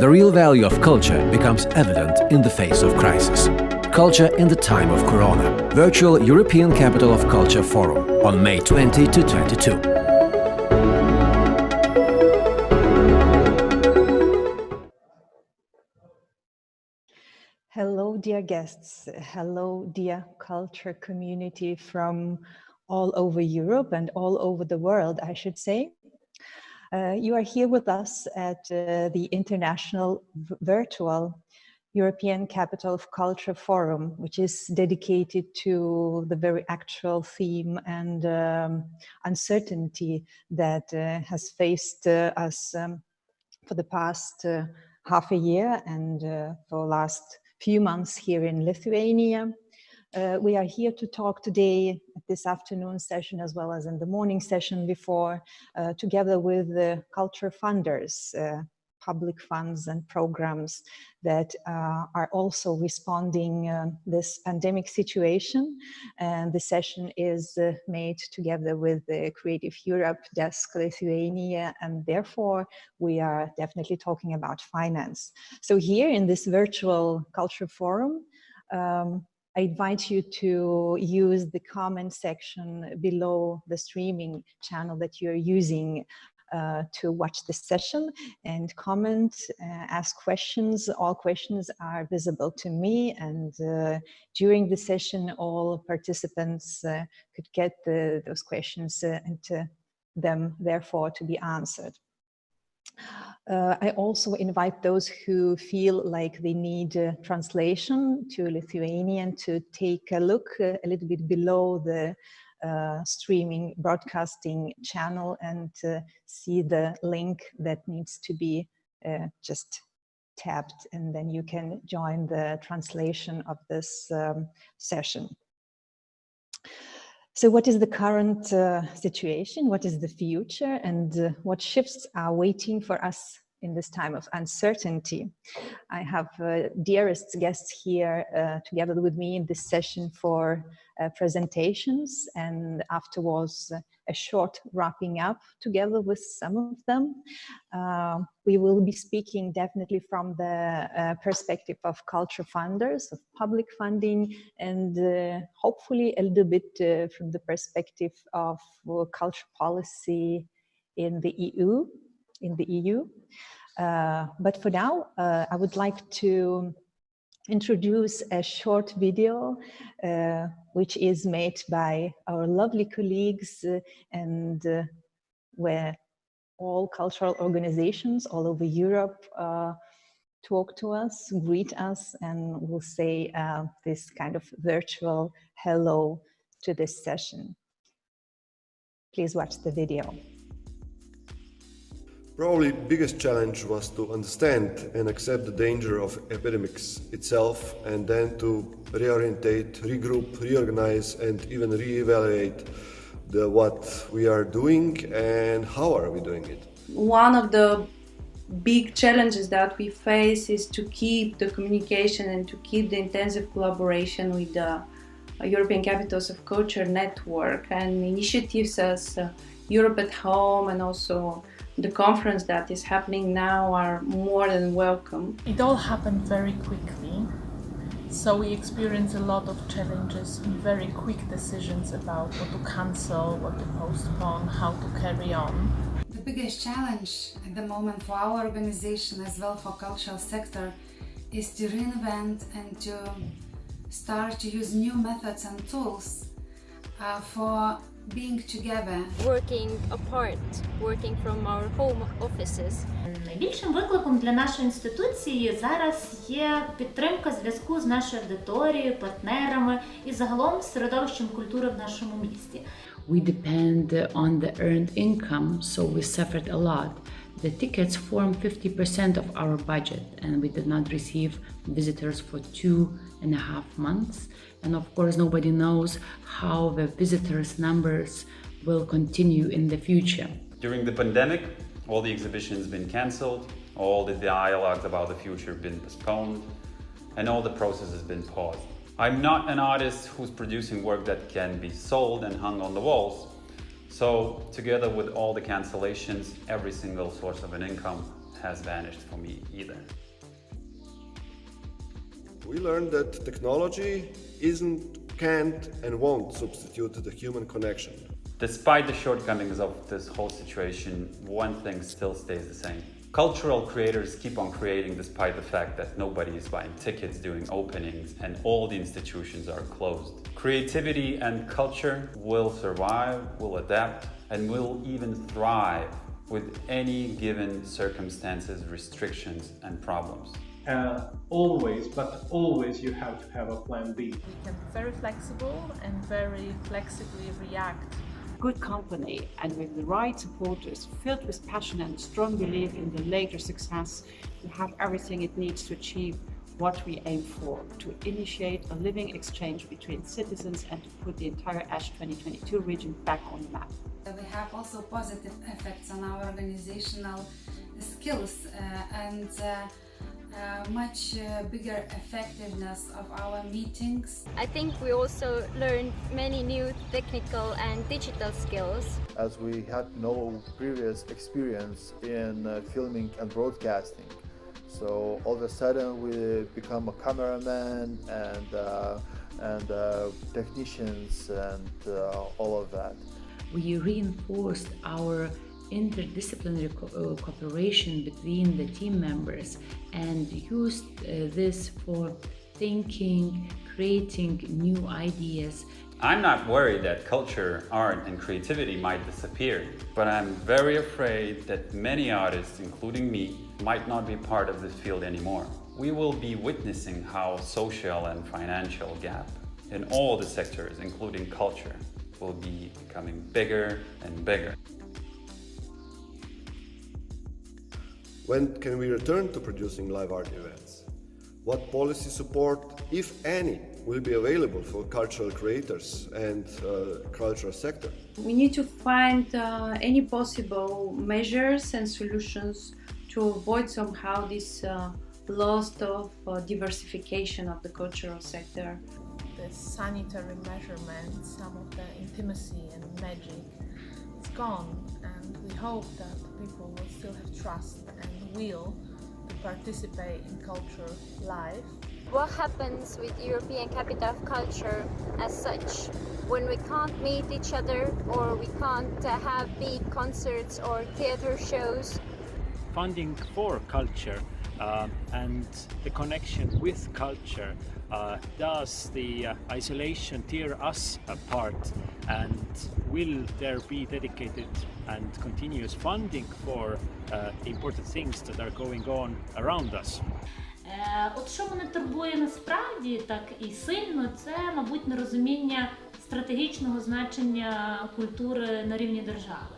The real value of culture becomes evident in the face of crisis. Culture in the time of Corona. Virtual European Capital of Culture Forum on May 20 to 22. Hello, dear guests. Hello, dear culture community from all over Europe and all over the world, I should say. You are here with us at the International Virtual European Capital of Culture Forum, which is dedicated to the very actual theme and uncertainty that has faced us for the past half a year and for the last few months here in Lithuania. We are here to talk today at this afternoon session as well as in the morning session before, together with the culture funders, public funds and programs that are also responding this pandemic situation. And the session is made together with the Creative Europe Desk Lithuania, and therefore we are definitely talking about finance. So here in this virtual culture forum, I invite you to use the comment section below the streaming channel that you're using to watch the session and comment, ask questions. All questions are visible to me, and during the session, all participants could get those questions and them therefore to be answered. I also invite those who feel like they need translation to Lithuanian to take a look a little bit below the streaming broadcasting channel and see the link that needs to be just tapped, and then you can join the translation of this session. So what is the current situation? What is the future? And what shifts are waiting for us in this time of uncertainty? I have dearest guests here together with me in this session for presentations, and afterwards a short wrapping up together with some of them. We will be speaking definitely from the perspective of culture funders, of public funding, and hopefully a little bit from the perspective of culture policy in the EU. But for now, I would like to introduce a short video which is made by our lovely colleagues and where all cultural organizations all over Europe talk to us, greet us, and will say this kind of virtual hello to this session. Please watch the video. Probably biggest challenge was to understand and accept the danger of epidemics itself, and then to reorientate, regroup, reorganize, and even reevaluate what we are doing and how are we doing it. One of the big challenges that we face is to keep the communication and to keep the intensive collaboration with the European Capitals of Culture network, and initiatives as Europe at Home and also the conference that is happening now are more than welcome. It all happened very quickly, so we experienced a lot of challenges and very quick decisions about what to cancel, what to postpone, how to carry on. The biggest challenge at the moment for our organization as well for cultural sector is to reinvent and to start to use new methods and tools for being together. Working apart, working from our home offices. Найбільшим викликом для нашої інституції зараз є підтримка зв'язку з нашою аудиторією, партнерами і загалом середовищем культури в нашому місті. We depend on the earned income, so we suffered a lot. The tickets form 50% of our budget, and we did not receive visitors for 2.5 months. And of course, nobody knows how the visitors' numbers will continue in the future. During the pandemic, all the exhibitions been cancelled, all the dialogues about the future been postponed, and all the process has been paused. I'm not an artist who's producing work that can be sold and hung on the walls. So together with all the cancellations, every single source of an income has vanished for me either. We learned that technology can't and won't substitute the human connection. Despite the shortcomings of this whole situation, one thing still stays the same. Cultural creators keep on creating despite the fact that nobody is buying tickets during openings and all the institutions are closed. Creativity and culture will survive, will adapt, and will even thrive with any given circumstances, restrictions, and problems. Always you have to have a plan B. We can be very flexible and very flexibly react. Good company and with the right supporters, filled with passion and strong belief in the later success, we have everything it needs to achieve what we aim for, to initiate a living exchange between citizens and to put the entire ASH 2022 region back on the map. We have also positive effects on our organizational skills and much bigger effectiveness of our meetings. I think we also learned many new technical and digital skills. As we had no previous experience in filming and broadcasting. So all of a sudden we become a cameraman and technicians and all of that. We reinforced our interdisciplinary cooperation between the team members and used this for thinking, creating new ideas. I'm not worried that culture, art, and creativity might disappear, but I'm very afraid that many artists, including me, might not be part of this field anymore. We will be witnessing how social and financial gap in all the sectors, including culture, will be becoming bigger and bigger. When can we return to producing live art events? What policy support, if any, will be available for cultural creators and cultural sector? We need to find any possible measures and solutions to avoid somehow this loss of diversification of the cultural sector. The sanitary measurements, some of the intimacy and magic is gone, and we hope that people will still have trust and will to participate in culture live. What happens with European Capital of Culture as such when we can't meet each other or we can't have big concerts or theater shows? Funding for culture and the connection with culture does the isolation tear us apart, and will there be dedicated and continuous funding for important things that are going on around us? От що мене турбує насправді так і сильно, це, мабуть, нерозуміння стратегічного значення культури на рівні держави.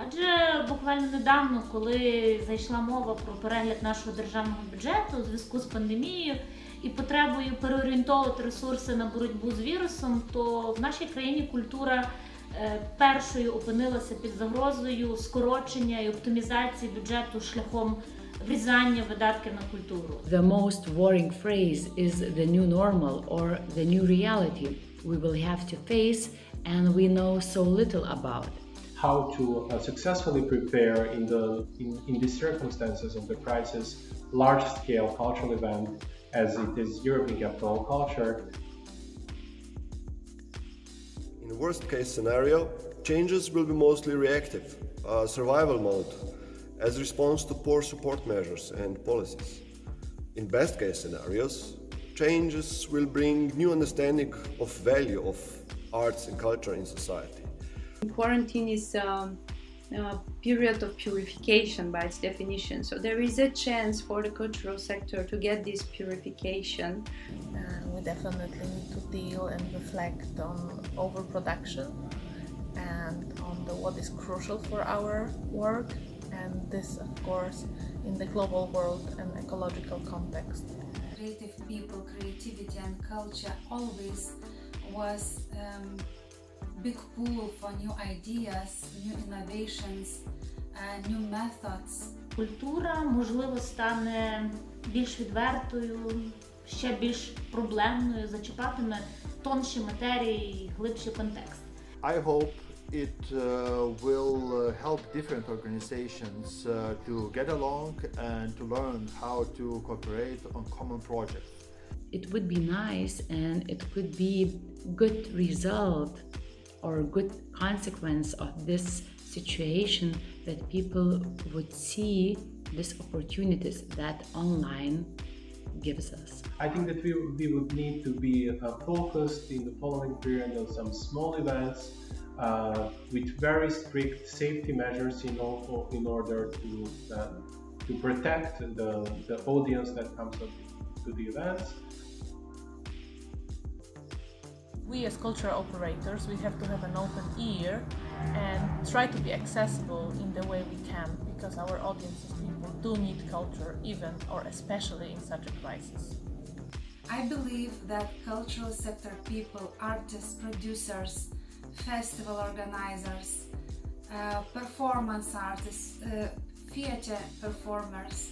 Адже буквально недавно, коли зайшла мова про перегляд нашого державного бюджету у зв'язку з пандемією і потребою переорієнтовувати ресурси на боротьбу з вірусом, то в нашій країні культура першою опинилася під загрозою скорочення і оптимізації бюджету шляхом врізання видатків на культуру. The most worrying phrase is the new normal or the new reality we will have to face and we know so little about. How to successfully prepare in these circumstances of the crisis, large-scale cultural event as it is European Capital of Culture. In the worst-case scenario, changes will be mostly reactive, survival mode, as response to poor support measures and policies. In best-case scenarios, changes will bring new understanding of value of arts and culture in society. Quarantine is a period of purification by its definition, so there is a chance for the cultural sector to get this purification. We definitely need to deal and reflect on overproduction and on what is crucial for our work, and this, of course, in the global world and ecological context. Creative people, creativity and culture always was big pool for new ideas, new innovations, new methods. Культура, можливо, стане більш відвертою, ще більш проблемною, зачіпатиме тонші матерії і глибший контекст. I hope it will help different organizations to get along and to learn how to cooperate on common projects. It would be nice, and it could be good result or good consequence of this situation, that people would see these opportunities that online gives us. I think that we would need to be focused in the following period on some small events with very strict safety measures in order to protect the audience that comes to the events. We as cultural operators, we have to have an open ear and try to be accessible in the way we can, because our audiences, people do need culture, even or especially in such a crisis. I believe that cultural sector people, artists, producers, festival organizers, performance artists, theater performers,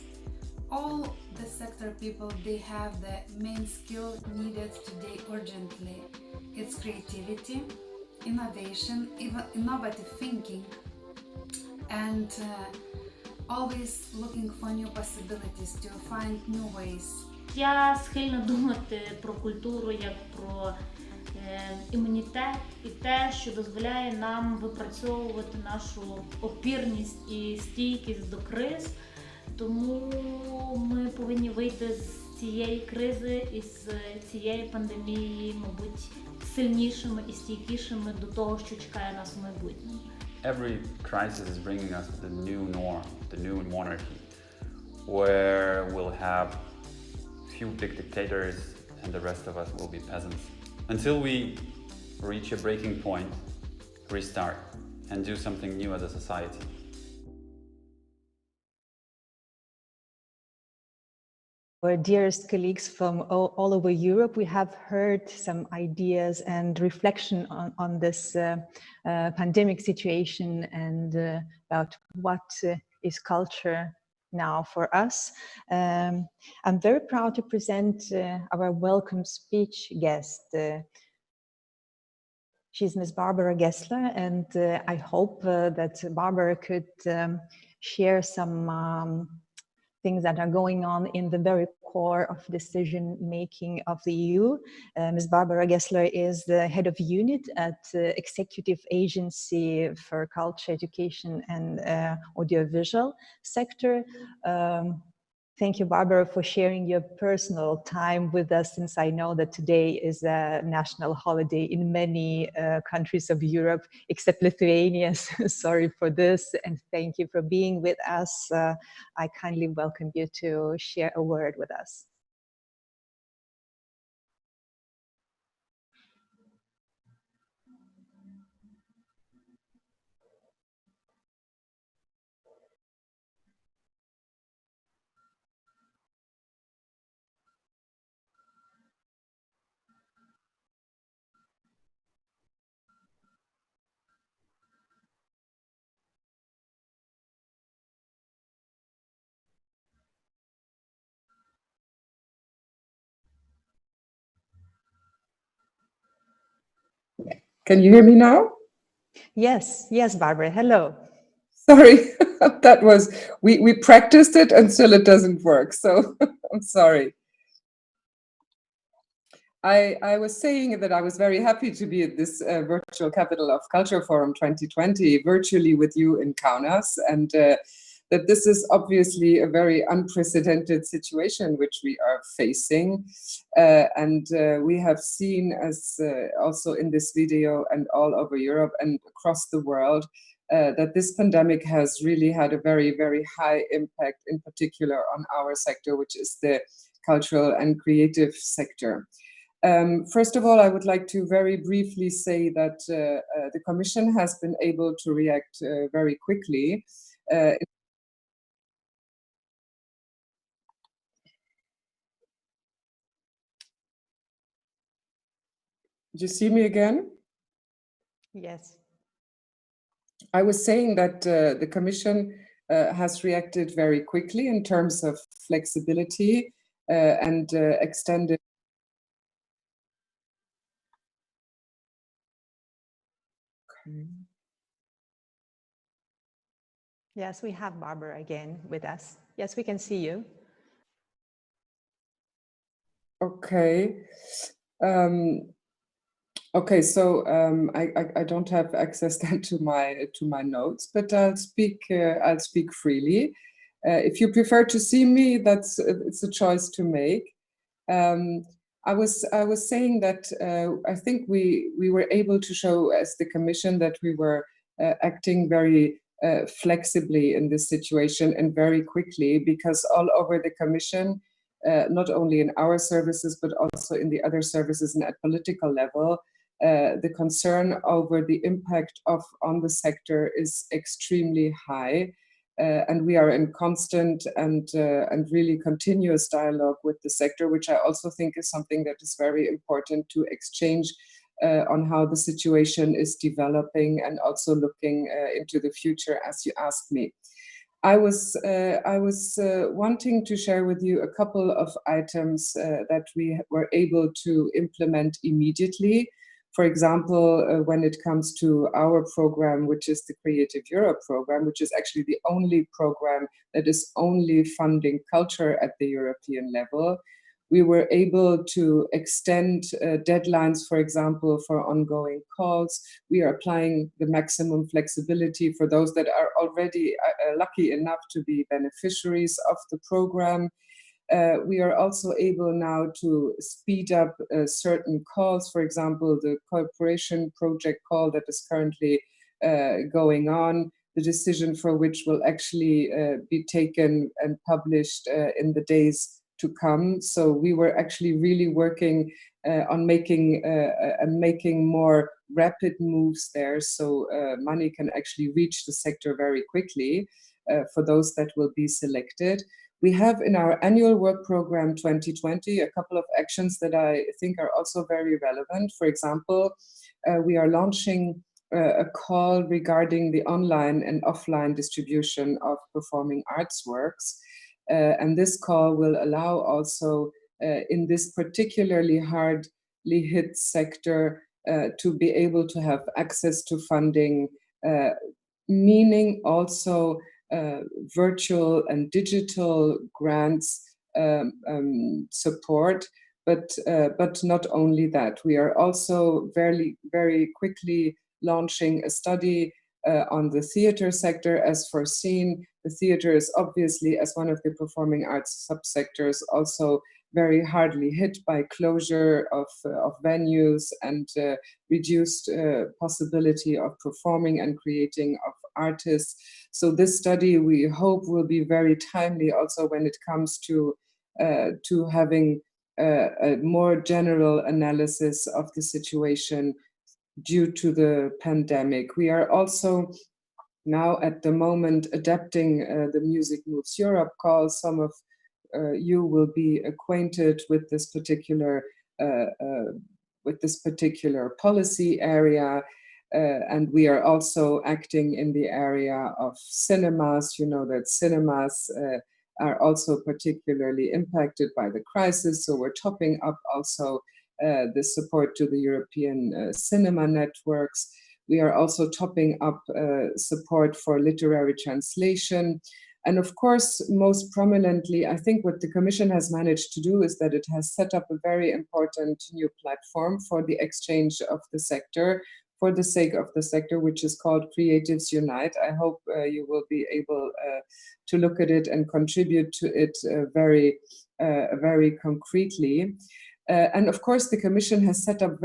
all the sector people, they have the main skill needed today urgently. It's creativity, innovation, innovative thinking, and always looking for new possibilities to find new ways. Я схильна думати про культуру як про імунітет і те, що дозволяє нам випрацьовувати нашу опірність і стійкість до криз. Тому ми повинні вийти з цієї кризи і з цієї пандемії, мабуть, сильнішими і стійкішими до того, що чекає нас у майбутньому. Every crisis is bringing us the new norm, the new monarchy, where we'll have few big dictators and the rest of us will be peasants. Until we reach a breaking point, restart, and do something new as a society. Our dearest colleagues from all over Europe, we have heard some ideas and reflection on this pandemic situation and about what is culture now for us. I'm very proud to present our welcome speech guest. She's Ms. Barbara Gessler, and I hope that Barbara could share some things that are going on in the very core of decision-making of the EU. Ms. Barbara Gessler is the head of unit at Executive Agency for Culture, Education and Audiovisual sector. Thank you, Barbara, for sharing your personal time with us, since I know that today is a national holiday in many countries of Europe, except Lithuania. Sorry for this, and thank you for being with us. I kindly welcome you to share a word with us. Can you hear me now? Yes, yes, Barbara, hello. Sorry, that was, we practiced it and still it doesn't work, so I'm sorry. I was saying that I was very happy to be at this Virtual Capital of Culture Forum 2020, virtually with you in Kaunas, and that this is obviously a very unprecedented situation which we are facing. And we have seen, as also in this video and all over Europe and across the world, that this pandemic has really had a very, very high impact, in particular on our sector, which is the cultural and creative sector. First of all, I would like to very briefly say that the Commission has been able to react very quickly. Did you see me again? Yes. I was saying that the Commission has reacted very quickly in terms of flexibility and extended. Okay. Yes, we have Barbara again with us. Yes, we can see you. Okay. Okay, so I don't have access then to my notes, but I'll speak freely. If you prefer to see me, it's a choice to make. I was saying that I think we were able to show as the Commission that we were acting very flexibly in this situation and very quickly, because all over the Commission, not only in our services but also in the other services and at political level, the concern over the impact on the sector is extremely high. And we are in constant and really continuous dialogue with the sector, which I also think is something that is very important to exchange on how the situation is developing and also looking into the future, as you asked me. I was wanting to share with you a couple of items that we were able to implement immediately. For example, when it comes to our program, which is the Creative Europe program, which is actually the only program that is only funding culture at the European level, we were able to extend deadlines, for example, for ongoing calls. We are applying the maximum flexibility for those that are already lucky enough to be beneficiaries of the program. We are also able now to speed up certain calls, for example, the cooperation project call that is currently going on, the decision for which will actually be taken and published in the days to come. So we were actually really working on making more rapid moves there, so money can actually reach the sector very quickly for those that will be selected. We have in our annual work program 2020 a couple of actions that I think are also very relevant. For example, we are launching a call regarding the online and offline distribution of performing arts works. And this call will allow also in this particularly hardly hit sector to be able to have access to funding, meaning also virtual and digital grants support, but not only that. We are also very, very quickly launching a study on the theater sector as foreseen. The theater is obviously, as one of the performing arts subsectors, also very hardly hit by closure of venues and reduced possibility of performing and creating of artists. So this study, we hope, will be very timely also when it comes to having a more general analysis of the situation due to the pandemic. We are also now at the moment adapting the Music Moves Europe call. Some of you will be acquainted with this particular policy area, and we are also acting in the area of cinemas. You know that cinemas are also particularly impacted by the crisis, so we're topping up also the support to the European cinema networks. We are also topping up support for literary translation. And of course, most prominently, I think what the Commission has managed to do is that it has set up a very important new platform for the exchange of the sector, for the sake of the sector, which is called Creatives Unite. I hope you will be able to look at it and contribute to it very concretely. And of course, the Commission has set up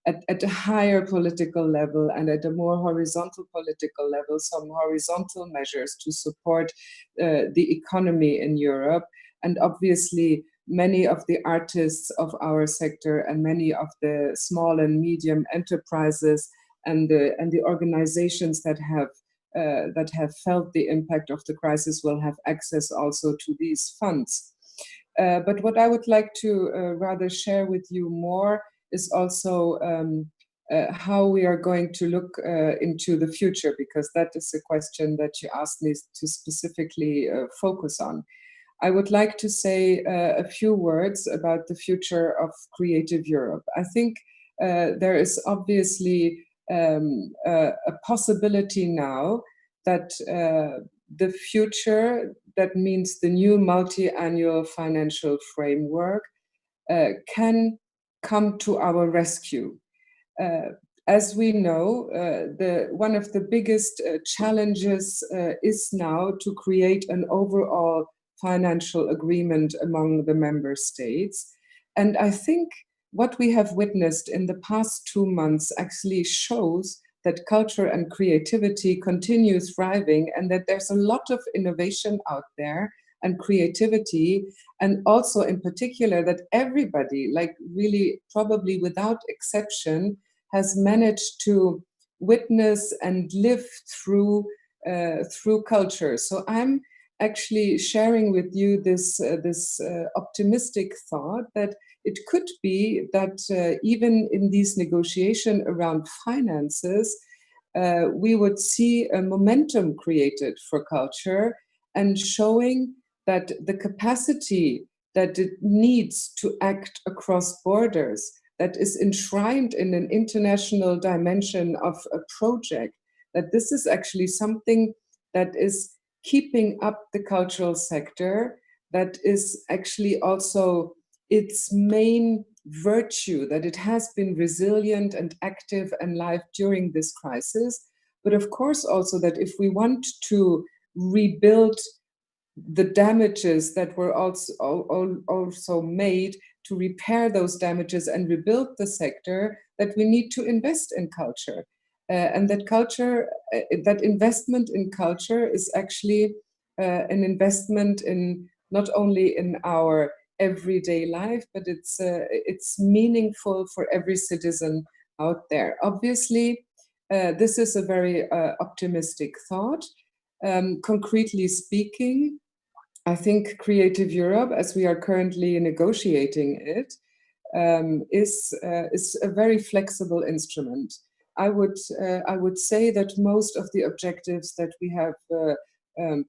at a higher political level and at a more horizontal political level, some horizontal measures to support the economy in Europe. And obviously, many of the artists of our sector and many of the small and medium enterprises and the organizations that have felt the impact of the crisis will have access also to these funds. But what I would like to rather share with you more is also how we are going to look into the future, because that is a question that you asked me to specifically focus on. I would like to say a few words about the future of Creative Europe. I think there is obviously a possibility now that the future, that means the new multi-annual financial framework, can come to our rescue. As we know, one of the biggest challenges is now to create an overall financial agreement among the member states. And I think what we have witnessed in the past 2 months actually shows that culture and creativity continue thriving, and that there's a lot of innovation out there and creativity, and also in particular that everybody, like really probably without exception, has managed to witness and live through culture. So I'm actually sharing with you this optimistic thought that it could be that even in these negotiations around finances, we would see a momentum created for culture, and showing that the capacity that it needs to act across borders, that is enshrined in an international dimension of a project, that this is actually something that is keeping up the cultural sector, that is actually also its main virtue, that it has been resilient and active and live during this crisis. But of course also that if we want to rebuild the damages that were also made, to repair those damages and rebuild the sector, that we need to invest in culture. And that culture, that investment in culture is actually an investment in not only in our everyday life, but it's meaningful for every citizen out there. Obviously, this is a very optimistic thought. Concretely speaking, I think Creative Europe, as we are currently negotiating it, is a very flexible instrument. I would say that most of the objectives that we have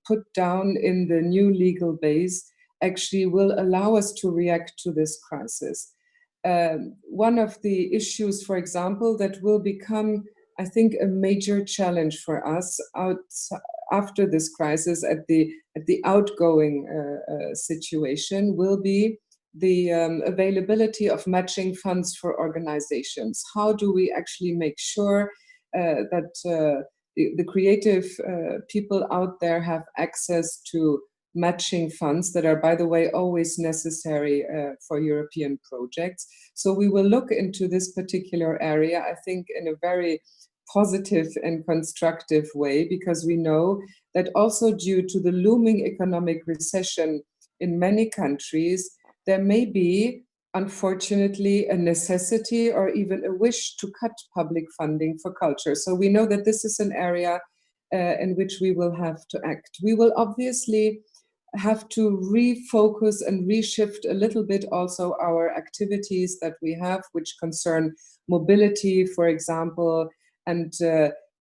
put down in the new legal base actually will allow us to react to this crisis. One of the issues, for example, that will become, I think, a major challenge for us after this crisis at the outgoing situation will be the availability of matching funds for organizations. How do we actually make sure that the creative people out there have access to matching funds that are, by the way, always necessary for European projects? So we will look into this particular area, I think, in a very positive and constructive way, because we know that also due to the looming economic recession in many countries, there may be, unfortunately, a necessity or even a wish to cut public funding for culture. So we know that this is an area in which we will have to act. We will obviously have to refocus and reshift a little bit also our activities that we have, which concern mobility, for example, and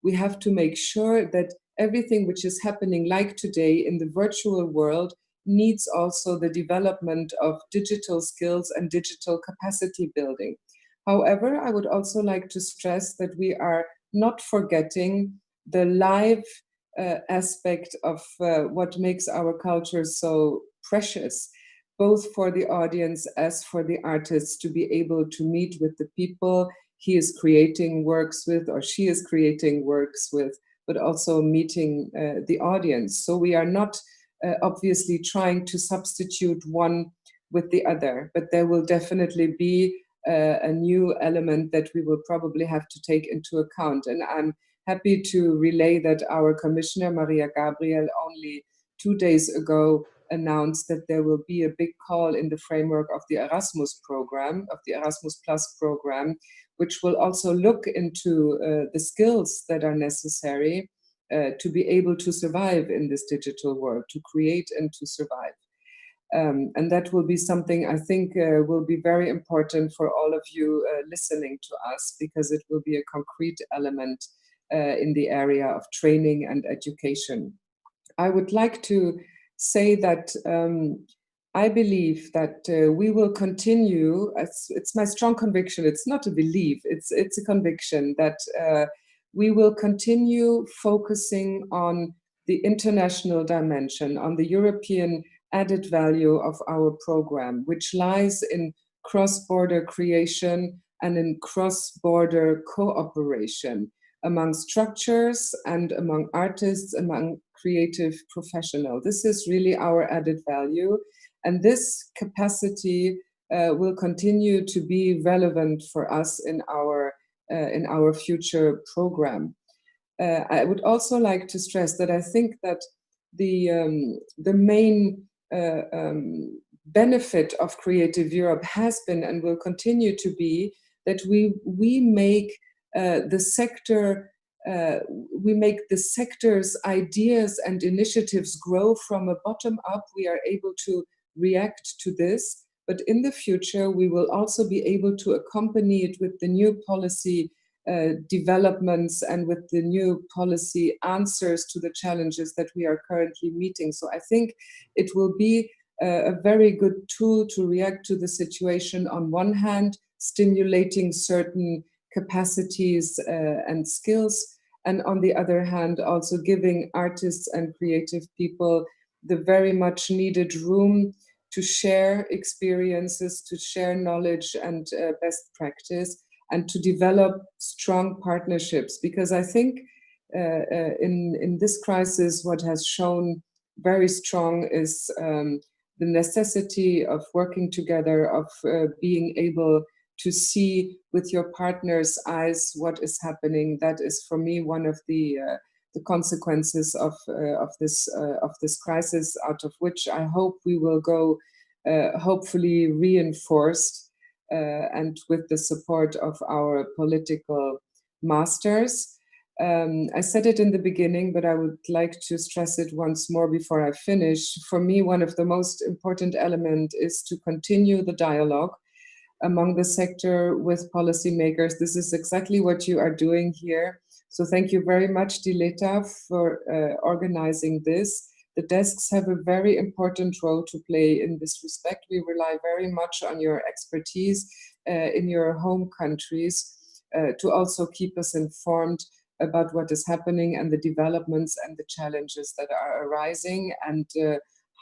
we have to make sure that everything which is happening like today in the virtual world needs also the development of digital skills and digital capacity building. However, I would also like to stress that we are not forgetting the live aspect of what makes our culture so precious, both for the audience as for the artists, to be able to meet with the people he is creating works with or she is creating works with, but also meeting the audience. So we are not obviously trying to substitute one with the other, but there will definitely be a new element that we will probably have to take into account. And I'm happy to relay that our Commissioner, Maria Gabriel, only 2 days ago announced that there will be a big call in the framework of the Erasmus program, of the Erasmus Plus program, which will also look into the skills that are necessary to be able to survive in this digital world, to create and to survive. And that will be something I think will be very important for all of you listening to us, because it will be a concrete element in the area of training and education. I would like to say that I believe that we will continue, it's my strong conviction, it's not a belief, it's a conviction that we will continue focusing on the international dimension, on the European added value of our program, which lies in cross-border creation and in cross-border cooperation among structures and among artists, among creative professionals. This is really our added value, and this capacity will continue to be relevant for us in our future program. I would also like to stress that I think that the main benefit of Creative Europe has been and will continue to be that we make the sector's ideas and initiatives grow from a bottom up. We are able to react to this, but in the future we will also be able to accompany it with the new policy developments and with the new policy answers to the challenges that we are currently meeting. So I think it will be a very good tool to react to the situation, on one hand, stimulating certain capacities and skills, and on the other hand, also giving artists and creative people the very much needed room to share experiences, to share knowledge and best practice, and to develop strong partnerships. Because I think in this crisis, what has shown very strong is the necessity of working together, of being able to see with your partner's eyes what is happening. That is, for me, one of the consequences of this crisis, out of which I hope we will go hopefully reinforced, and with the support of our political masters. I said it in the beginning, but I would like to stress it once more before I finish. For me, one of the most important elements is to continue the dialogue among the sector with policymakers. This is exactly what you are doing here. So thank you very much, Dileta, for organizing this. The desks have a very important role to play in this respect. We rely very much on your expertise in your home countries to also keep us informed about what is happening and the developments and the challenges that are arising, and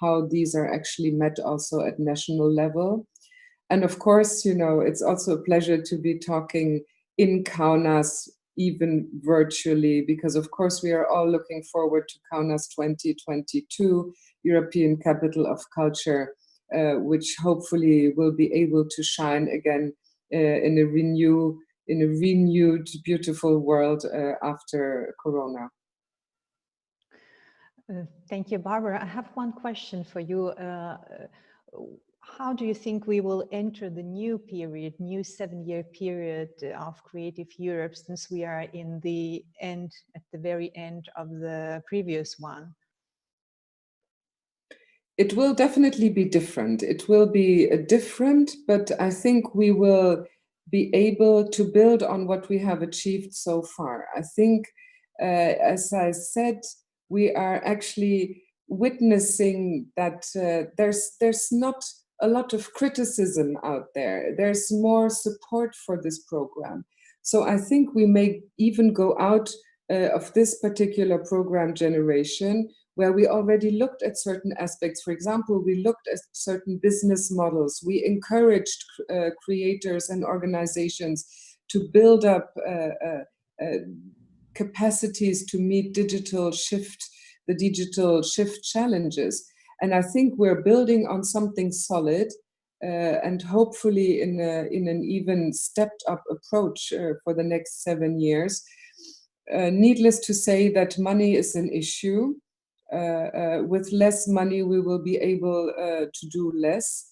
how these are actually met also at national level. And of course, you know, it's also a pleasure to be talking in Kaunas, even virtually, because of course we are all looking forward to Kaunas 2022, European Capital of Culture, which hopefully will be able to shine again in a renewed, beautiful world after Corona. Thank you, Barbara. I have one question for you. How do you think we will enter the new period, new 7-year period of Creative Europe, since we are in the end, at the very end of the previous one? It will definitely be different. It will be different, but I think we will be able to build on what we have achieved so far. I think, as I said, we are actually witnessing that there's not a lot of criticism out there. There's more support for this program. So I think we may even go out of this particular program generation where we already looked at certain aspects. For example, we looked at certain business models. We encouraged creators and organizations to build up capacities to meet the digital shift challenges. And I think we're building on something solid and hopefully in an even stepped up approach for the next 7 years. Needless to say that money is an issue. With less money, we will be able to do less.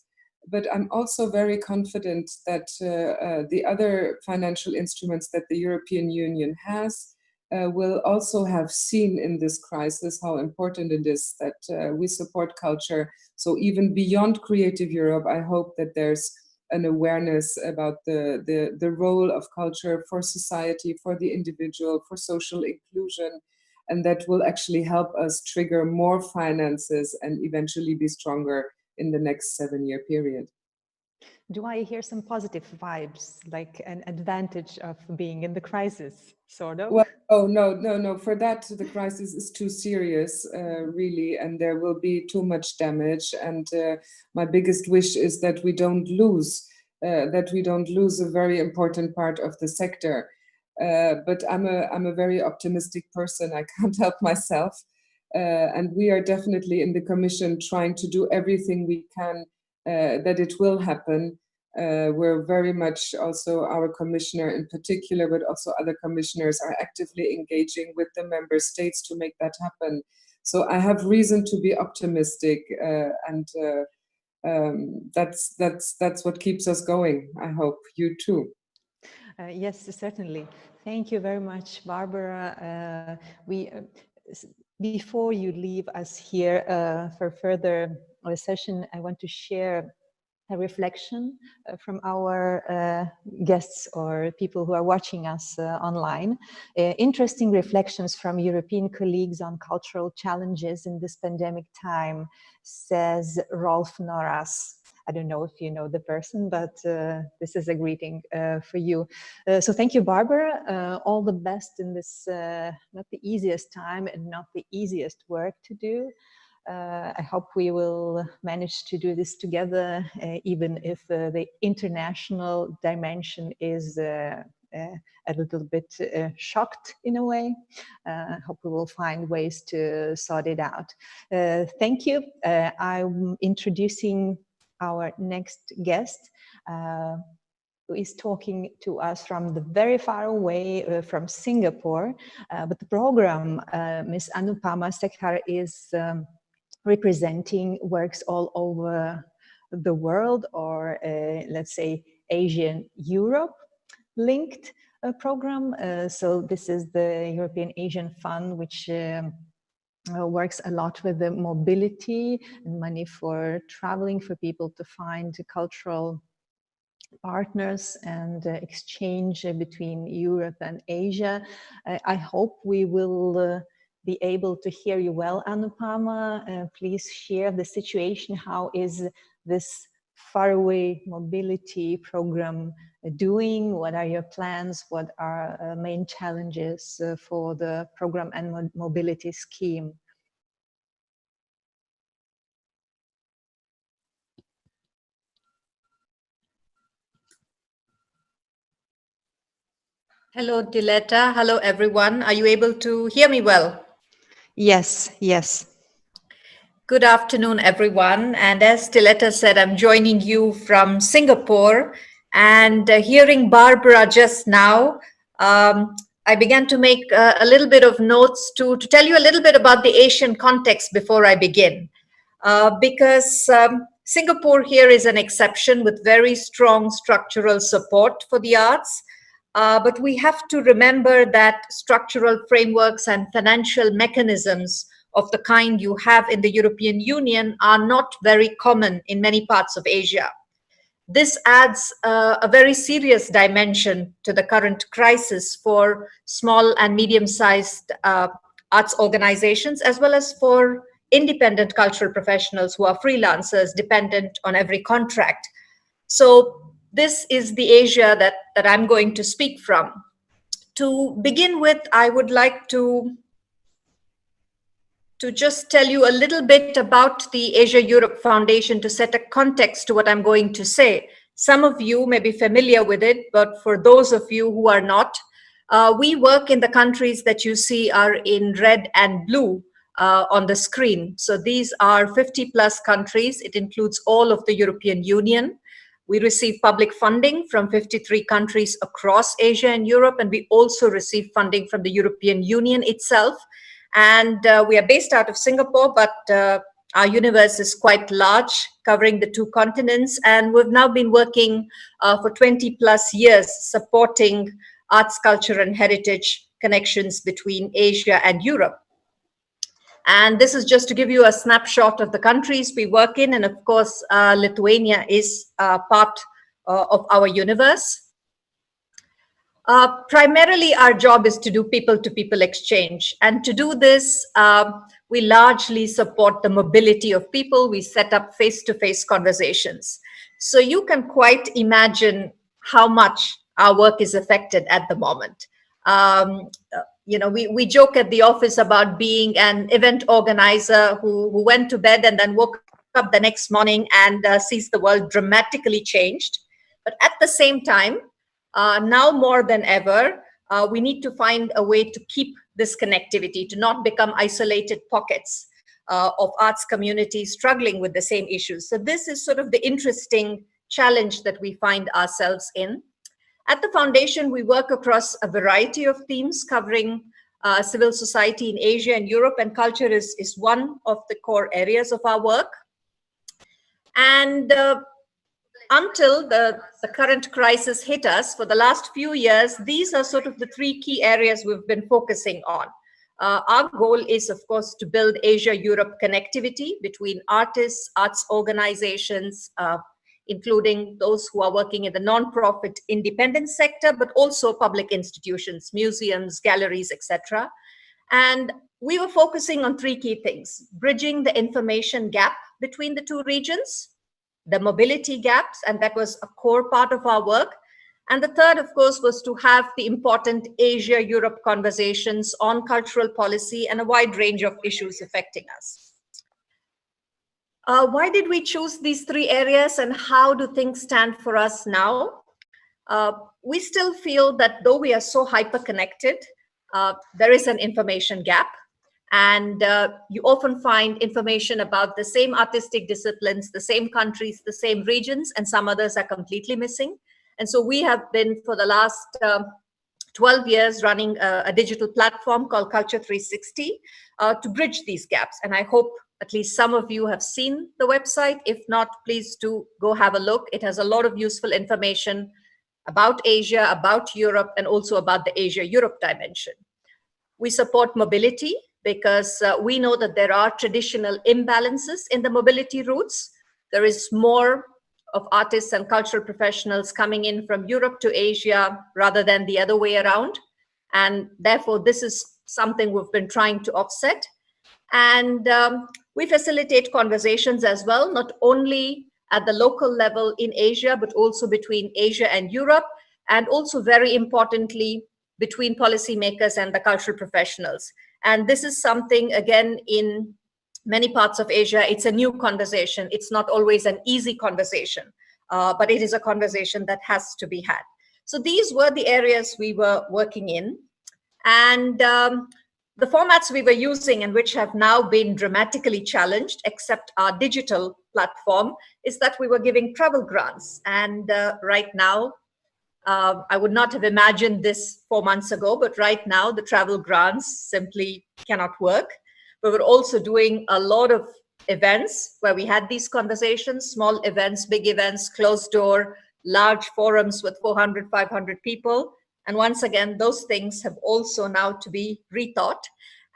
But I'm also very confident that the other financial instruments that the European Union has will also have seen in this crisis how important it is that we support culture. So even beyond Creative Europe, I hope that there's an awareness about the role of culture for society, for the individual, for social inclusion, and that will actually help us trigger more finances and eventually be stronger in the next 7-year period. Do I hear some positive vibes, like an advantage of being in the crisis, sort of? Well, oh, no. For that, the crisis is too serious, really, and there will be too much damage. And my biggest wish is that we don't lose a very important part of the sector. But I'm a very optimistic person. I can't help myself. And we are definitely in the Commission trying to do everything we can that it will happen. We're very much, also our commissioner in particular, but also other commissioners are actively engaging with the member states to make that happen. So I have reason to be optimistic, and that's what keeps us going. I hope you too. Yes, certainly. Thank you very much, Barbara. Before you leave us here for further session, I want to share a reflection from our guests or people who are watching us online. Interesting reflections from European colleagues on cultural challenges in this pandemic time, says Rolf Norras. I don't know if you know the person, but this is a greeting for you. So thank you, Barbara. All the best in this not the easiest time and not the easiest work to do. I hope we will manage to do this together, even if the international dimension is a little bit shocked in a way. I hope we will find ways to sort it out. Thank you. I'm introducing our next guest, who is talking to us from the very far away from Singapore. But the program, Ms. Anupama Sekhar, is representing works all over the world, or let's say Asian Europe linked program. So this is the European Asian Fund, which works a lot with the mobility and money for traveling, for people to find cultural partners and exchange between Europe and Asia. I hope we will be able to hear you well, Anupama. Please share the situation. How is this faraway mobility program doing? What are your plans? What are main challenges for the program and mobility scheme? Hello, Dileta. Hello, everyone. Are you able to hear me well? Yes, yes. Good afternoon, everyone. And as Dileta said, I'm joining you from Singapore. And hearing Barbara just now, I began to make a little bit of notes to tell you a little bit about the Asian context before I begin. Because Singapore here is an exception with very strong structural support for the arts. But we have to remember that structural frameworks and financial mechanisms of the kind you have in the European Union are not very common in many parts of Asia. This adds a very serious dimension to the current crisis for small and medium-sized arts organizations, as well as for independent cultural professionals who are freelancers dependent on every contract. So this is the Asia that I'm going to speak from. To begin with, I would like to just tell you a little bit about the Asia-Europe Foundation to set a context to what I'm going to say. Some of you may be familiar with it, but for those of you who are not, we work in the countries that you see are in red and blue on the screen. So these are 50 plus countries. It includes all of the European Union. We receive public funding from 53 countries across Asia and Europe, and we also receive funding from the European Union itself. And we are based out of Singapore, but our universe is quite large, covering the two continents. And we've now been working for 20 plus years, supporting arts, culture, and heritage connections between Asia and Europe. And this is just to give you a snapshot of the countries we work in. And of course, Lithuania is part of our universe. Primarily, our job is to do people-to-people exchange. And to do this, we largely support the mobility of people. We set up face-to-face conversations. So you can quite imagine how much our work is affected at the moment. We joke at the office about being an event organizer who went to bed and then woke up the next morning and sees the world dramatically changed. But at the same time, now more than ever, we need to find a way to keep this connectivity, to not become isolated pockets of arts communities struggling with the same issues. So this is sort of the interesting challenge that we find ourselves in. At the foundation, we work across a variety of themes covering civil society in Asia and Europe, and culture is one of the core areas of our work. And until the current crisis hit us, for the last few years, these are sort of the three key areas we've been focusing on. Our goal is, of course, to build Asia-Europe connectivity between artists, arts organizations, including those who are working in the non-profit independent sector, but also public institutions, museums, galleries, etc. And we were focusing on three key things: bridging the information gap between the two regions, the mobility gaps, and that was a core part of our work. And the third, of course, was to have the important Asia-Europe conversations on cultural policy and a wide range of issues affecting us. Why did we choose these three areas, and how do things stand for us now? We still feel that though we are so hyper-connected, there is an information gap. And you often find information about the same artistic disciplines, the same countries, the same regions, and some others are completely missing. And so we have been, for the last 12 years, running a digital platform called Culture 360 to bridge these gaps. And I hope at least some of you have seen the website. If not, please do go have a look. It has a lot of useful information about Asia, about Europe, and also about the Asia-Europe dimension. We support mobility because we know that there are traditional imbalances in the mobility routes. There is more of artists and cultural professionals coming in from Europe to Asia rather than the other way around. And therefore, this is something we've been trying to offset. And we facilitate conversations as well, not only at the local level in Asia, but also between Asia and Europe, and also very importantly, between policymakers and the cultural professionals. And this is something, again, in many parts of Asia, it's a new conversation. It's not always an easy conversation, but it is a conversation that has to be had. So these were the areas we were working in. And the formats we were using, and which have now been dramatically challenged, except our digital platform, is that we were giving travel grants. And right now, I would not have imagined this 4 months ago, but right now the travel grants simply cannot work. We were also doing a lot of events where we had these conversations, small events, big events, closed door, large forums with 400, 500 people. And once again, those things have also now to be rethought.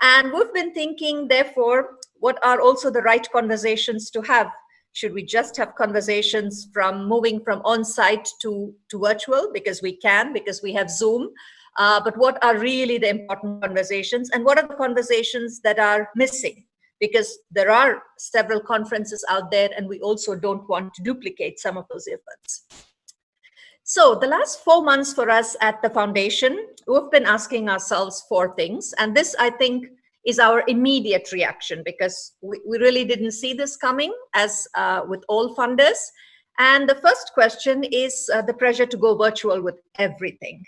And we've been thinking, therefore, what are also the right conversations to have? Should we just have conversations from moving from on-site to virtual? Because we can, because we have Zoom. But what are really the important conversations, and what are the conversations that are missing? Because there are several conferences out there, and we also don't want to duplicate some of those efforts. So the last 4 months for us at the foundation, we've been asking ourselves 4 things. And this, I think, is our immediate reaction, because we really didn't see this coming, as with all funders. And the first question is the pressure to go virtual with everything.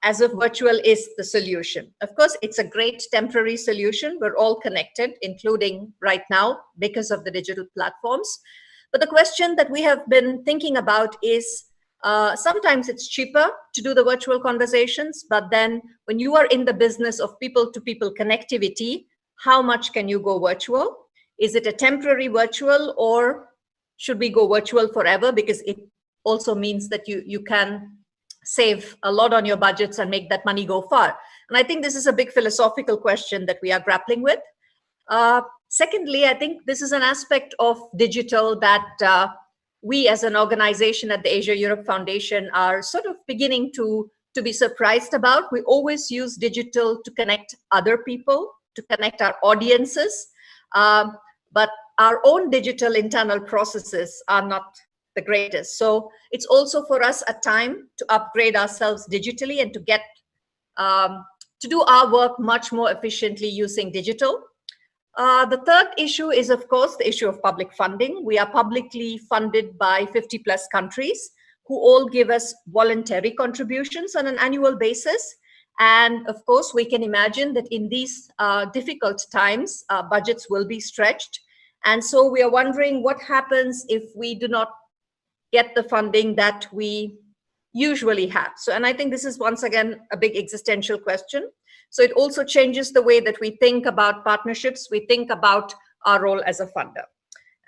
As if virtual is the solution. Of course, it's a great temporary solution. We're all connected, including right now, because of the digital platforms. But the question that we have been thinking about is, sometimes it's cheaper to do the virtual conversations, but then when you are in the business of people-to-people connectivity, how much can you go virtual? Is it a temporary virtual, or should we go virtual forever? Because it also means that you can save a lot on your budgets and make that money go far. And I think this is a big philosophical question that we are grappling with. Secondly, I think this is an aspect of digital that we as an organization at the Asia-Europe Foundation are sort of beginning to be surprised about. We always use digital to connect other people, to connect our audiences, but our own digital internal processes are not the greatest. So it's also for us a time to upgrade ourselves digitally and to get to do our work much more efficiently using digital. The third issue is, of course, the issue of public funding. We are publicly funded by 50 plus countries who all give us voluntary contributions on an annual basis. And of course, we can imagine that in these difficult times, budgets will be stretched. And so we are wondering what happens if we do not get the funding that we usually have. So, and I think this is once again a big existential question. So it also changes the way that we think about partnerships, we think about our role as a funder.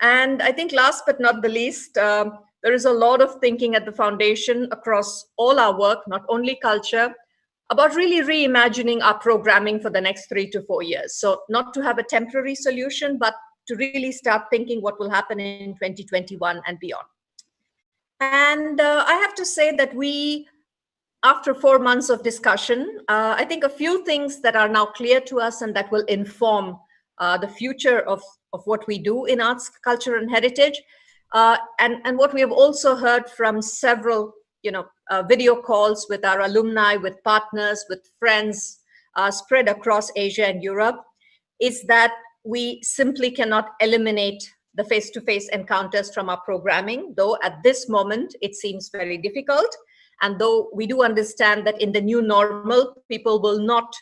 And I think last but not the least, there is a lot of thinking at the foundation across all our work, not only culture, about really reimagining our programming for the next 3 to 4 years. So not to have a temporary solution, but to really start thinking what will happen in 2021 and beyond. And I have to say that we, after 4 months of discussion, I think a few things that are now clear to us and that will inform the future of what we do in arts, culture, and heritage. And what we have also heard from several, video calls with our alumni, with partners, with friends spread across Asia and Europe, is that we simply cannot eliminate the face-to-face encounters from our programming, though at this moment it seems very difficult. And though we do understand that in the new normal, people will not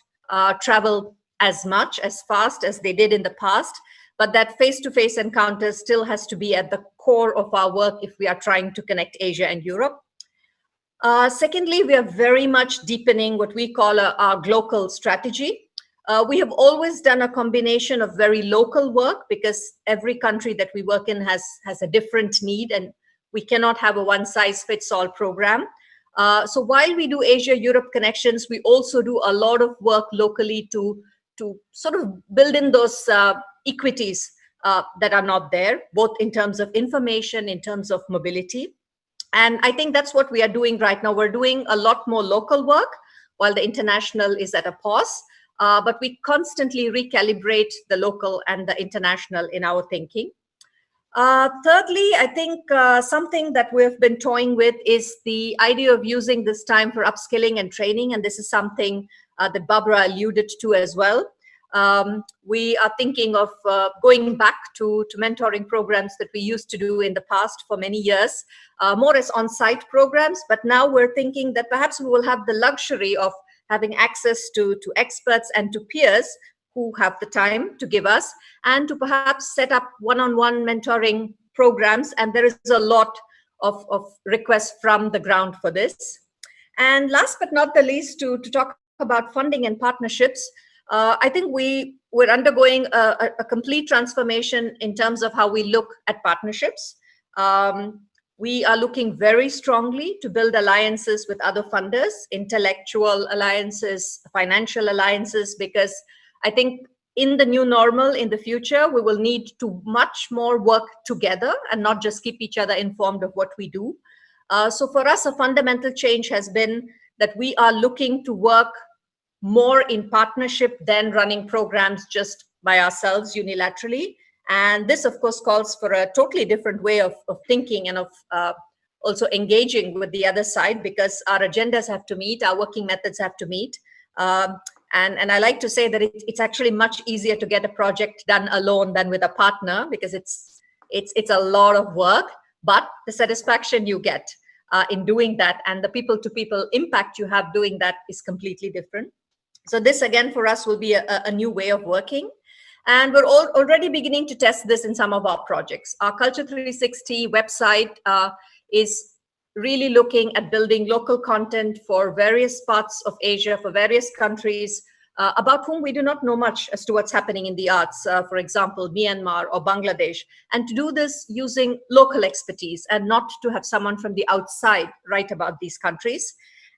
travel as much, as fast as they did in the past, but that face-to-face encounters still has to be at the core of our work if we are trying to connect Asia and Europe. Secondly, we are very much deepening what we call our global strategy. We have always done a combination of very local work because every country that we work in has a different need and we cannot have a one-size-fits-all program. So while we do Asia-Europe connections, we also do a lot of work locally to sort of build in those equities that are not there, both in terms of information, in terms of mobility. And I think that's what we are doing right now. We're doing a lot more local work while the international is at a pause. But we constantly recalibrate the local and the international in our thinking. Thirdly, I think something that we've been toying with is the idea of using this time for upskilling and training. And this is something that Barbara alluded to as well. We are thinking of going back to mentoring programs that we used to do in the past for many years, more as on-site programs. But now we're thinking that perhaps we will have the luxury of having access to experts and to peers who have the time to give us and to perhaps set up one-on-one mentoring programs. And there is a lot of requests from the ground for this. And last but not the least, to talk about funding and partnerships, I think we're undergoing a complete transformation in terms of how we look at partnerships. We are looking very strongly to build alliances with other funders, intellectual alliances, financial alliances, because I think in the new normal, in the future, we will need to much more work together and not just keep each other informed of what we do. So for us, a fundamental change has been that we are looking to work more in partnership than running programs just by ourselves unilaterally. And this, of course, calls for a totally different way of thinking and of also engaging with the other side, because our agendas have to meet, our working methods have to meet. And I like to say that it's actually much easier to get a project done alone than with a partner, because it's a lot of work, but the satisfaction you get in doing that and the people-to-people impact you have doing that is completely different. So this, again, for us will be a new way of working. And we're already beginning to test this in some of our projects. Our Culture 360 website is really looking at building local content for various parts of Asia, for various countries, about whom we do not know much as to what's happening in the arts, for example, Myanmar or Bangladesh, and to do this using local expertise and not to have someone from the outside write about these countries.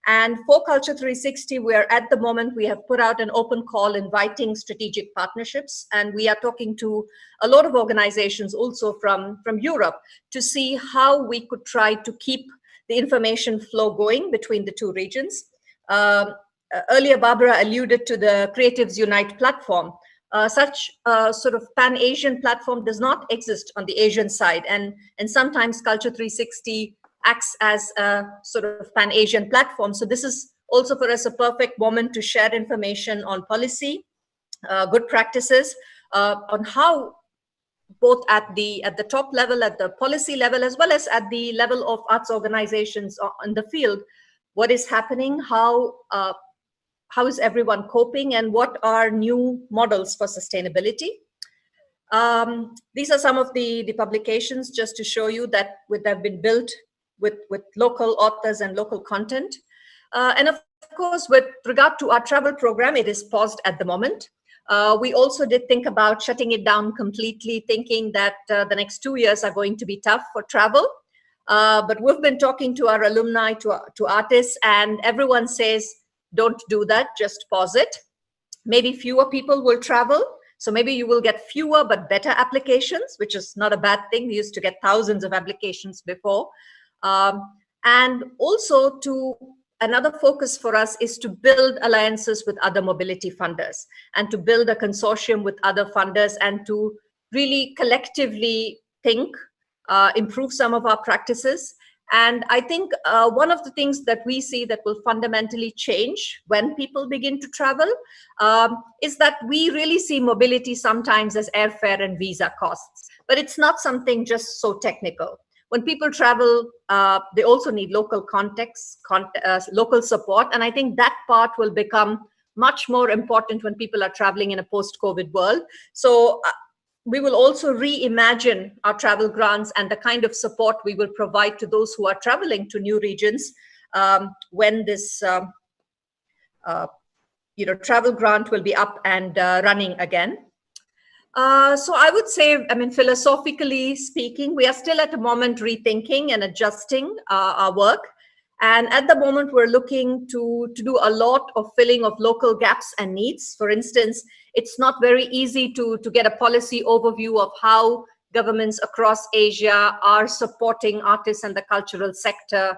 And for Culture 360, at the moment, we have put out an open call inviting strategic partnerships. And we are talking to a lot of organizations also from Europe to see how we could try to keep the information flow going between the two regions. Earlier, Barbara alluded to the Creatives Unite platform. such a sort of pan-Asian platform does not exist on the Asian side. And sometimes Culture 360 acts as a sort of pan-Asian platform. So this is also for us a perfect moment to share information on policy, good practices, on how both at the top level, at the policy level, as well as at the level of arts organizations in the field, what is happening, how is everyone coping, and what are new models for sustainability. These are some of the publications, just to show you that they've been built with local authors and local content. And of course, with regard to our travel program, it is paused at the moment. We also did think about shutting it down completely, thinking that the next 2 years are going to be tough for travel. But we've been talking to our alumni, to artists, and everyone says, don't do that, just pause it. Maybe fewer people will travel. So maybe you will get fewer but better applications, which is not a bad thing. We used to get thousands of applications before. And also another focus for us is to build alliances with other mobility funders and to build a consortium with other funders and to really collectively think, improve some of our practices. And I think one of the things that we see that will fundamentally change when people begin to travel is that we really see mobility sometimes as airfare and visa costs, but it's not something just so technical. When people travel, they also need local context, local support. And I think that part will become much more important when people are traveling in a post-COVID world. So we will also reimagine our travel grants and the kind of support we will provide to those who are traveling to new regions when this travel grant will be up and running again. So I would say, philosophically speaking, we are still at the moment rethinking and adjusting our work. And at the moment, we're looking to do a lot of filling of local gaps and needs. For instance, it's not very easy to get a policy overview of how governments across Asia are supporting artists and the cultural sector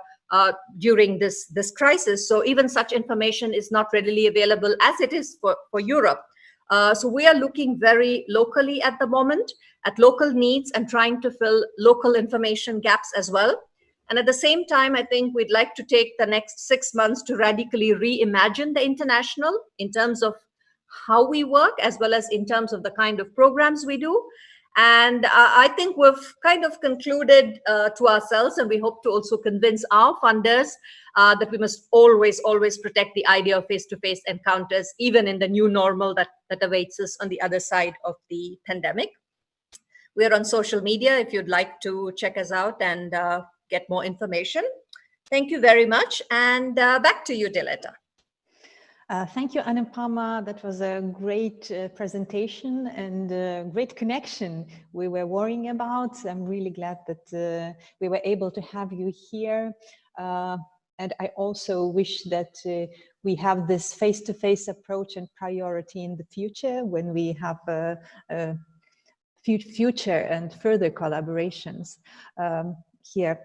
during this crisis. So even such information is not readily available as it is for Europe. So we are looking very locally at the moment, at local needs and trying to fill local information gaps as well. And at the same time, I think we'd like to take the next 6 months to radically reimagine the international in terms of how we work, as well as in terms of the kind of programs we do. And I think we've kind of concluded to ourselves, and we hope to also convince our funders that we must always, always protect the idea of face-to-face encounters, even in the new normal that awaits us on the other side of the pandemic. We're on social media if you'd like to check us out and get more information. Thank you very much. And back to you, Dileta. Thank you, Anupama. That was a great presentation and great connection we were worrying about. I'm really glad that we were able to have you here. And I also wish that we have this face-to-face approach and priority in the future when we have future and further collaborations here.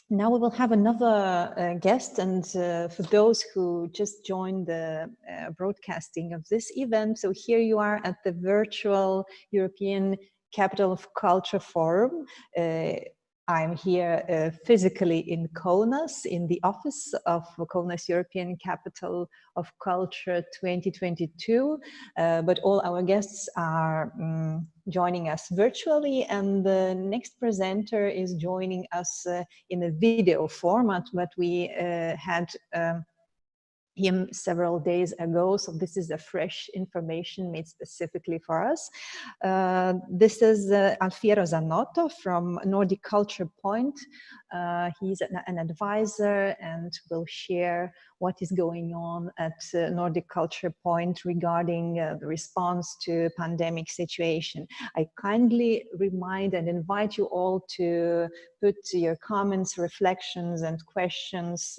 Now we will have another guest, and for those who just joined the broadcasting of this event, so here you are at the virtual European Capital of Culture Forum. I'm here physically in Kaunas, in the office of Kaunas European Capital of Culture 2022, but all our guests are joining us virtually, and the next presenter is joining us in a video format, but we had him several days ago, so this is a fresh information made specifically for us. This is Alfiero Zanotto from Nordic Culture Point. He's an advisor and will share what is going on at Nordic Culture Point regarding the response to pandemic situation. I kindly remind and invite you all to put your comments, reflections, and questions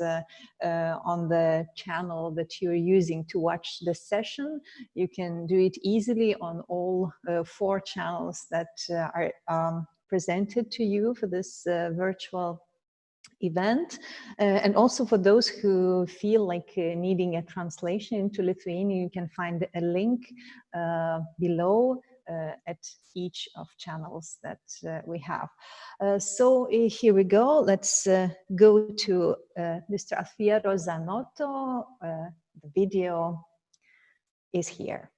on the channel that you're using to watch this session. You can do it easily on all 4 channels that are presented to you for this virtual event. And also for those who feel like needing a translation into Lithuanian, you can find a link below at each of channels that we have. So here we go. Let's go to Mr. Alfiero Zanotto. The video is here.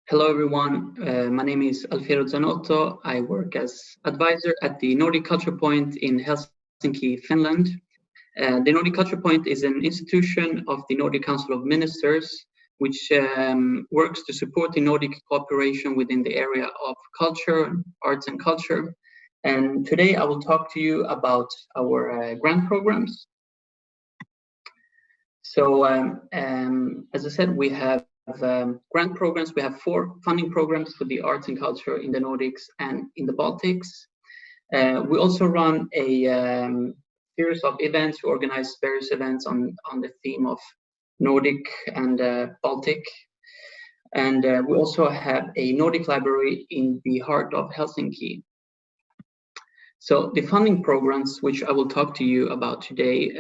Hello everyone, my name is Alfiero Zanotto. I work as advisor at the Nordic Culture Point in Helsinki, Finland. The Nordic Culture Point is an institution of the Nordic Council of Ministers, which works to support the Nordic cooperation within the area of culture, arts and culture. And today I will talk to you about our grant programs. So as I said, we have grant programs. We have 4 funding programs for the arts and culture in the Nordics and in the Baltics. We also run a series of events. We organize various events on the theme of Nordic and Baltic. And we also have a Nordic library in the heart of Helsinki. So the funding programs, which I will talk to you about today,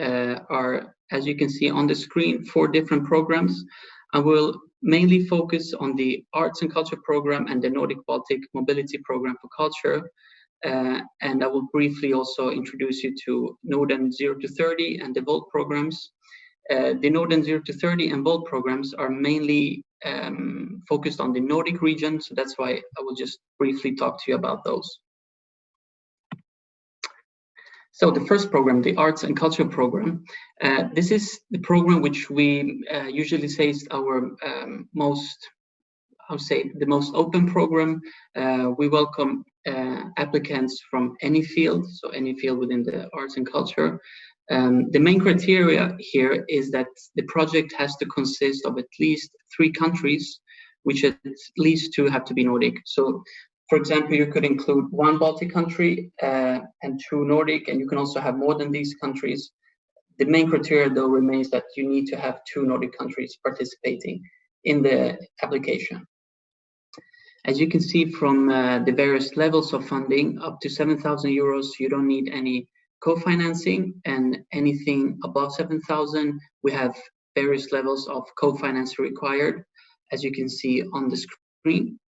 are, as you can see on the screen, 4 different programs. I will mainly focus on the Arts and Culture program and the Nordic Baltic Mobility Program for Culture. And I will briefly also introduce you to Norden 0 to 30 and the VOLT programs. The Norden 0 to 30 and VOLT programs are mainly focused on the Nordic region, so that's why I will just briefly talk to you about those. So the first program, the Arts and Culture program, this is the program which we usually say is our most, I would say, the most open program. We welcome applicants from any field, so any field within the arts and culture. The main criteria here is that the project has to consist of at least 3 countries, which at least 2 have to be Nordic. So, for example, you could include 1 Baltic country and 2 Nordic, and you can also have more than these countries. The main criteria, though, remains that you need to have 2 Nordic countries participating in the application. As you can see from the various levels of funding, up to 7,000 euros, you don't need any co-financing, and anything above 7,000, we have various levels of co-finance required, as you can see on the screen.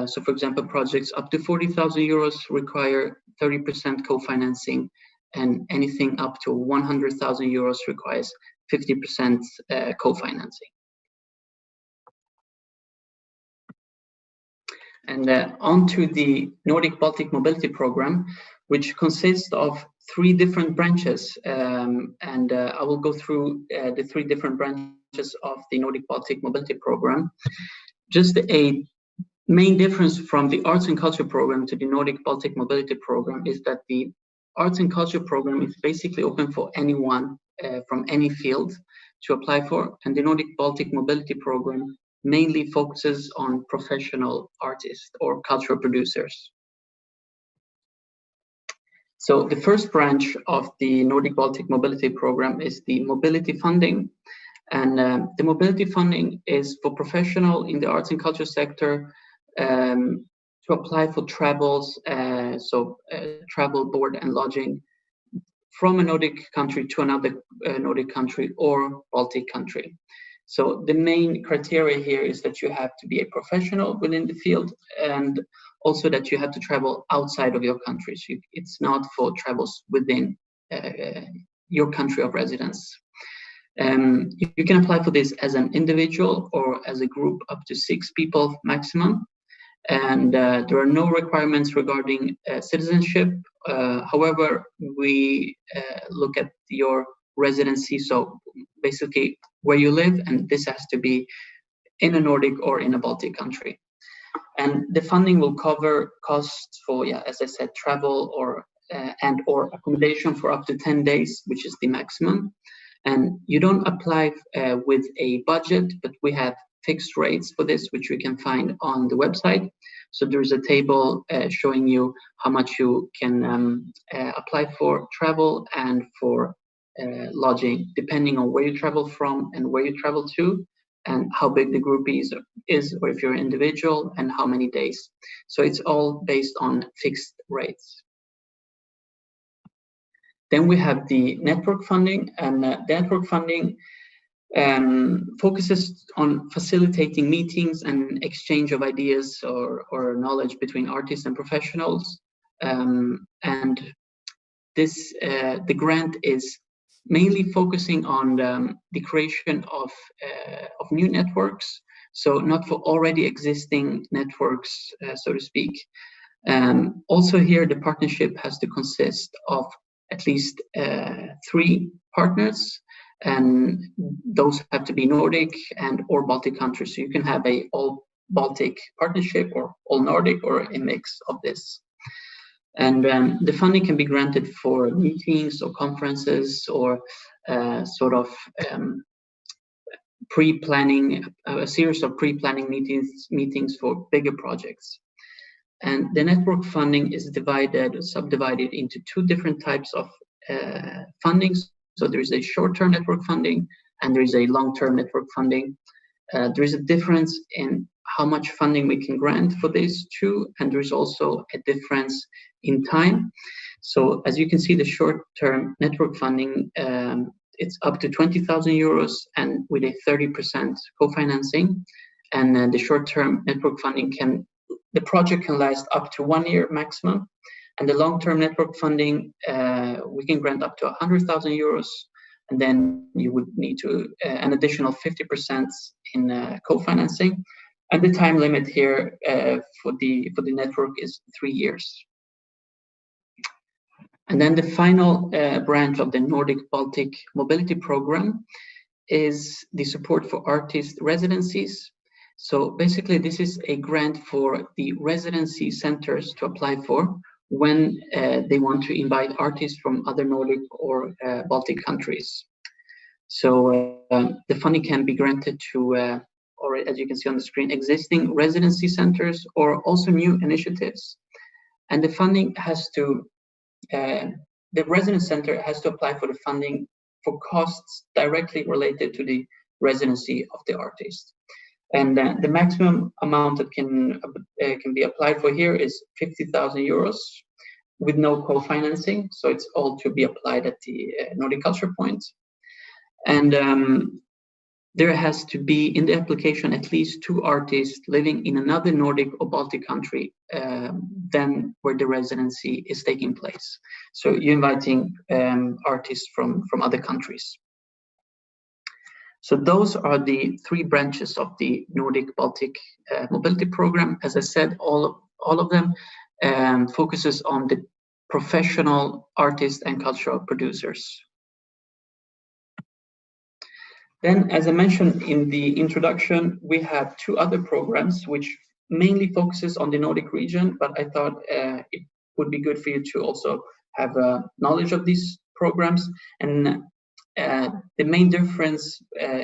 So for example, projects up to 40,000 euros require 30% co-financing, and anything up to 100,000 euros requires 50% co-financing. And on to the Nordic Baltic Mobility Program, which consists of 3 different branches. And I will go through the 3 different branches of the Nordic Baltic Mobility Program. Just a main difference from the Arts and Culture Program to the Nordic Baltic Mobility Program is that the Arts and Culture Program is basically open for anyone from any field to apply for, and the Nordic Baltic Mobility Program mainly focuses on professional artists or cultural producers. So the first branch of the Nordic Baltic Mobility Program is the mobility funding. And the mobility funding is for professional in the arts and culture sector to apply for travels, travel, board and lodging from a Nordic country to another Nordic country or Baltic country. So the main criteria here is that you have to be a professional within the field, and also that you have to travel outside of your country. So it's not for travels within your country of residence. You can apply for this as an individual or as a group up to 6 people maximum. And there are no requirements regarding citizenship. However, we look at your residency, so basically where you live, and this has to be in a Nordic or in a Baltic country. And the funding will cover costs for, as I said, travel or and/or accommodation for up to 10 days, which is the maximum. And you don't apply with a budget, but we have fixed rates for this, which you can find on the website. So there's a table showing you how much you can apply for travel and for lodging, depending on where you travel from and where you travel to, and how big the group is, or if you're an individual, and how many days. So it's all based on fixed rates. Then we have the network funding, and the network funding focuses on facilitating meetings and exchange of ideas or knowledge between artists and professionals. And this the grant is mainly focusing on the creation of new networks, so not for already existing networks, so to speak. Also here, the partnership has to consist of at least 3 partners, and those have to be Nordic and or Baltic countries. So you can have a all Baltic partnership or all Nordic or a mix of this. And the funding can be granted for meetings or conferences or sort of pre-planning, a series of pre-planning meetings for bigger projects. And the network funding is subdivided into 2 different types of fundings. So there is a short-term network funding and there is a long-term network funding. There is a difference in how much funding we can grant for these 2, and there is also a difference in time. So as you can see, the short-term network funding, it's up to 20,000 euros and with a 30% co-financing. And the short-term network funding the project can last up to 1 year maximum. And the long-term network funding, we can grant up to 100,000 euros, and then you would need to an additional 50% in co-financing. And the time limit here for the network is 3 years. And then the final branch of the Nordic Baltic Mobility Program is the support for artist residencies. So basically, this is a grant for the residency centers to apply for when they want to invite artists from other Nordic or Baltic countries. So the funding can be granted to, or as you can see on the screen, existing residency centers or also new initiatives. And the funding has to, the residence center has to apply for the funding for costs directly related to the residency of the artist. And the maximum amount that can be applied for here is 50,000 euros with no co-financing. So it's all to be applied at the Nordic Culture Point. And there has to be in the application at least 2 artists living in another Nordic or Baltic country than where the residency is taking place. So you're inviting artists from other countries. So those are the 3 branches of the Nordic Baltic Mobility Program. As I said, all of them focuses on the professional artists and cultural producers. Then, as I mentioned in the introduction, we have 2 other programs which mainly focuses on the Nordic region, but I thought it would be good for you to also have knowledge of these programs. And the main difference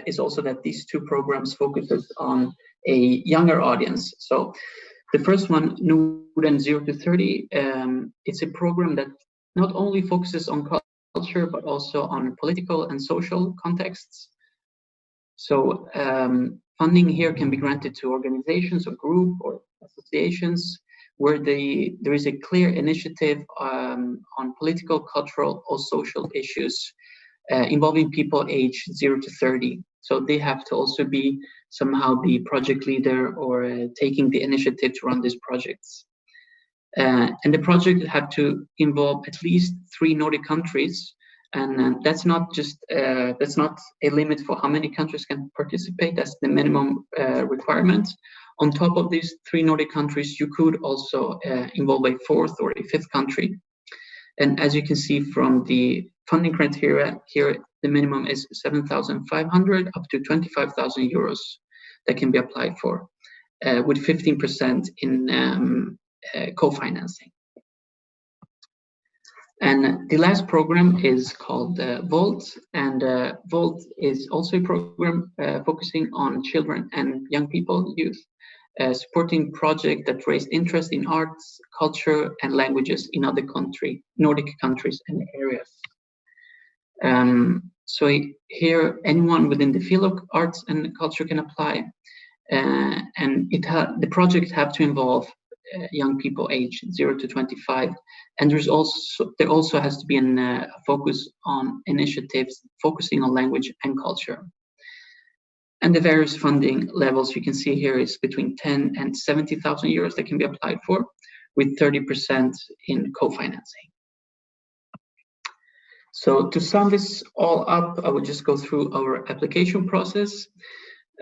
is also that these 2 programs focuses on a younger audience. So the first one, Norden 0 to 30, it's a program that not only focuses on culture, but also on political and social contexts. So funding here can be granted to organizations or group or associations where there is a clear initiative on political, cultural, or social issues involving people aged 0 to 30. So they have to also be somehow the project leader or taking the initiative to run these projects. And the project have to involve at least 3 Nordic countries. And that's not a limit for how many countries can participate. That's the minimum requirement. On top of these 3 Nordic countries, you could also involve a 4th or a 5th country. And as you can see from the funding criteria here, the minimum is 7,500 up to 25,000 euros that can be applied for, with 15% in co-financing. And the last program is called VOLT, and VOLT is also a program focusing on children and young people, youth, supporting projects that raise interest in arts, culture, and languages in other Nordic countries and areas. So here, anyone within the field of arts and culture can apply, and the project have to involve young people aged 0 to 25. And there also has to be a focus on initiatives focusing on language and culture. And the various funding levels you can see here is between 10 and 70,000 euros that can be applied for, with 30% in co-financing. So to sum this all up, I will just go through our application process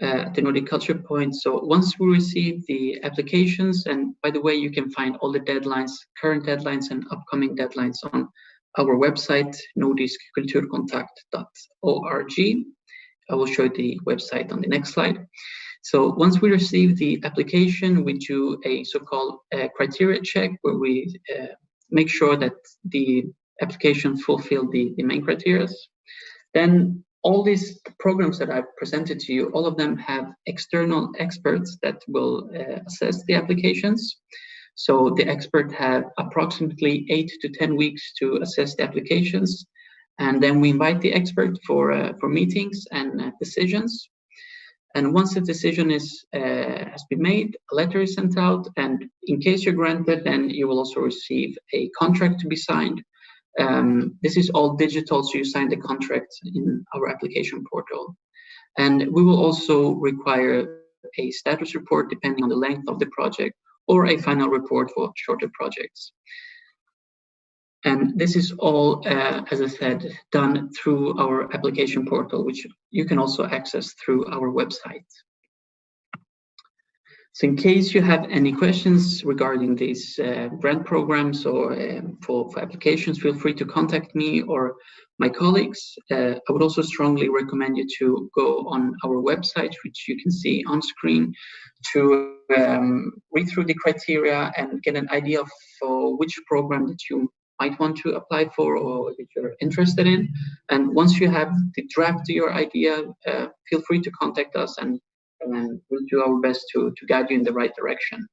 at the Nordic Culture Point. So once we receive the applications, and by the way, you can find all the deadlines, current deadlines and upcoming deadlines on our website, nordiskkulturkontakt.org. I will show the website on the next slide. So once we receive the application, we do a so-called criteria check where we make sure that the application fulfill the main criteria. Then all these programs that I've presented to you, all of them have external experts that will assess the applications. So the expert have approximately 8 to 10 weeks to assess the applications. And then we invite the expert for meetings and decisions. And once the decision has been made, a letter is sent out. And in case you're granted, then you will also receive a contract to be signed. This is all digital, so you sign the contract in our application portal. And we will also require a status report depending on the length of the project, or a final report for shorter projects. And this is all, as I said, done through our application portal, which you can also access through our website. So in case you have any questions regarding these grant programs or for applications, feel free to contact me or my colleagues. I would also strongly recommend you to go on our website, which you can see on screen, to read through the criteria and get an idea of which program that you might want to apply for or if you're interested in. And once you have the draft to your idea, feel free to contact us and we'll do our best to guide you in the right direction.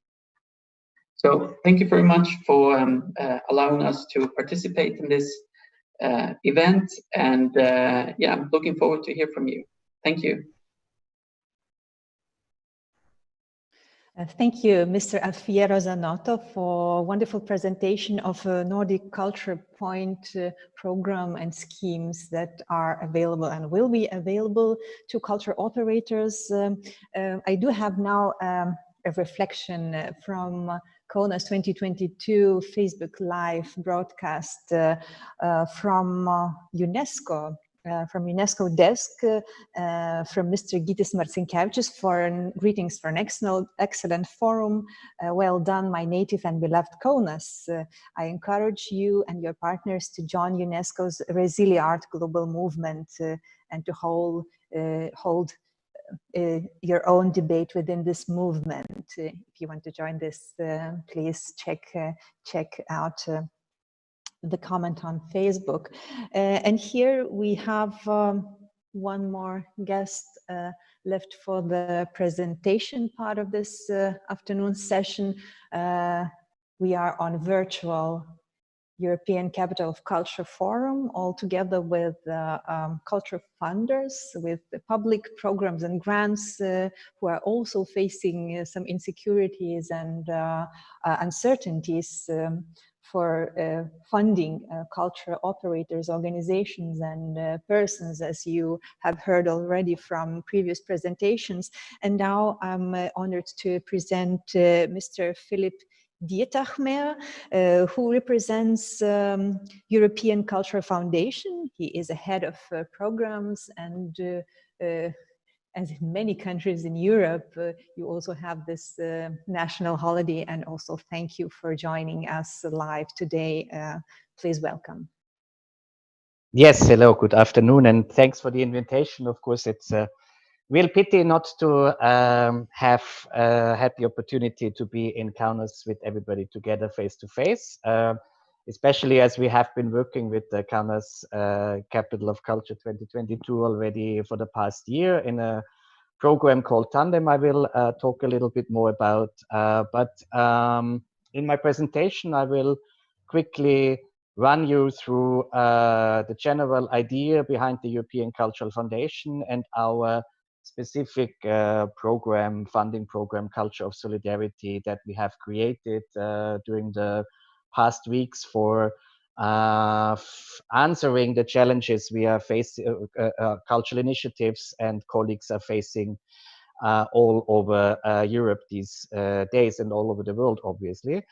So thank you very much for allowing us to participate in this event. And yeah, I'm looking forward to hear from you. Thank you. Thank you, Mr. Alfiero Zanotto, for a wonderful presentation of a Nordic Culture Point program and schemes that are available and will be available to culture operators. I do have now a reflection from Kaunas 2022 Facebook Live broadcast from UNESCO. From UNESCO desk, from Mr. Gytis Marcinkevičius for greetings for an excellent forum. Well done, my native and beloved Kaunas. I encourage you and your partners to join UNESCO's Resiliart global movement and to hold your own debate within this movement. If you want to join this, please check out the comment on Facebook. And here we have one more guest left for the presentation part of this afternoon session. We are on virtual European Capital of Culture Forum, all together with culture funders, with the public programs and grants who are also facing some insecurities and uncertainties for funding culture operators, organizations, and persons, as you have heard already from previous presentations. And now I'm honored to present Mr. Philipp Dietachmair, who represents European Culture Foundation. He is a head of programs, and as in many countries in Europe, you also have this national holiday. And also thank you for joining us live today. Please welcome. Yes, hello, good afternoon, and thanks for the invitation. Of course, it's a real pity not to have had the opportunity to be in Kaunas with everybody together face to face, especially as we have been working with the Kaunas Capital of Culture 2022 already for the past year in a program called Tandem. I will talk a little bit more about, but in my presentation, I will quickly run you through the general idea behind the European Cultural Foundation and our specific funding program, Culture of Solidarity, that we have created during the past weeks for answering the challenges we are facing, cultural initiatives and colleagues are facing all over Europe these days and all over the world, obviously.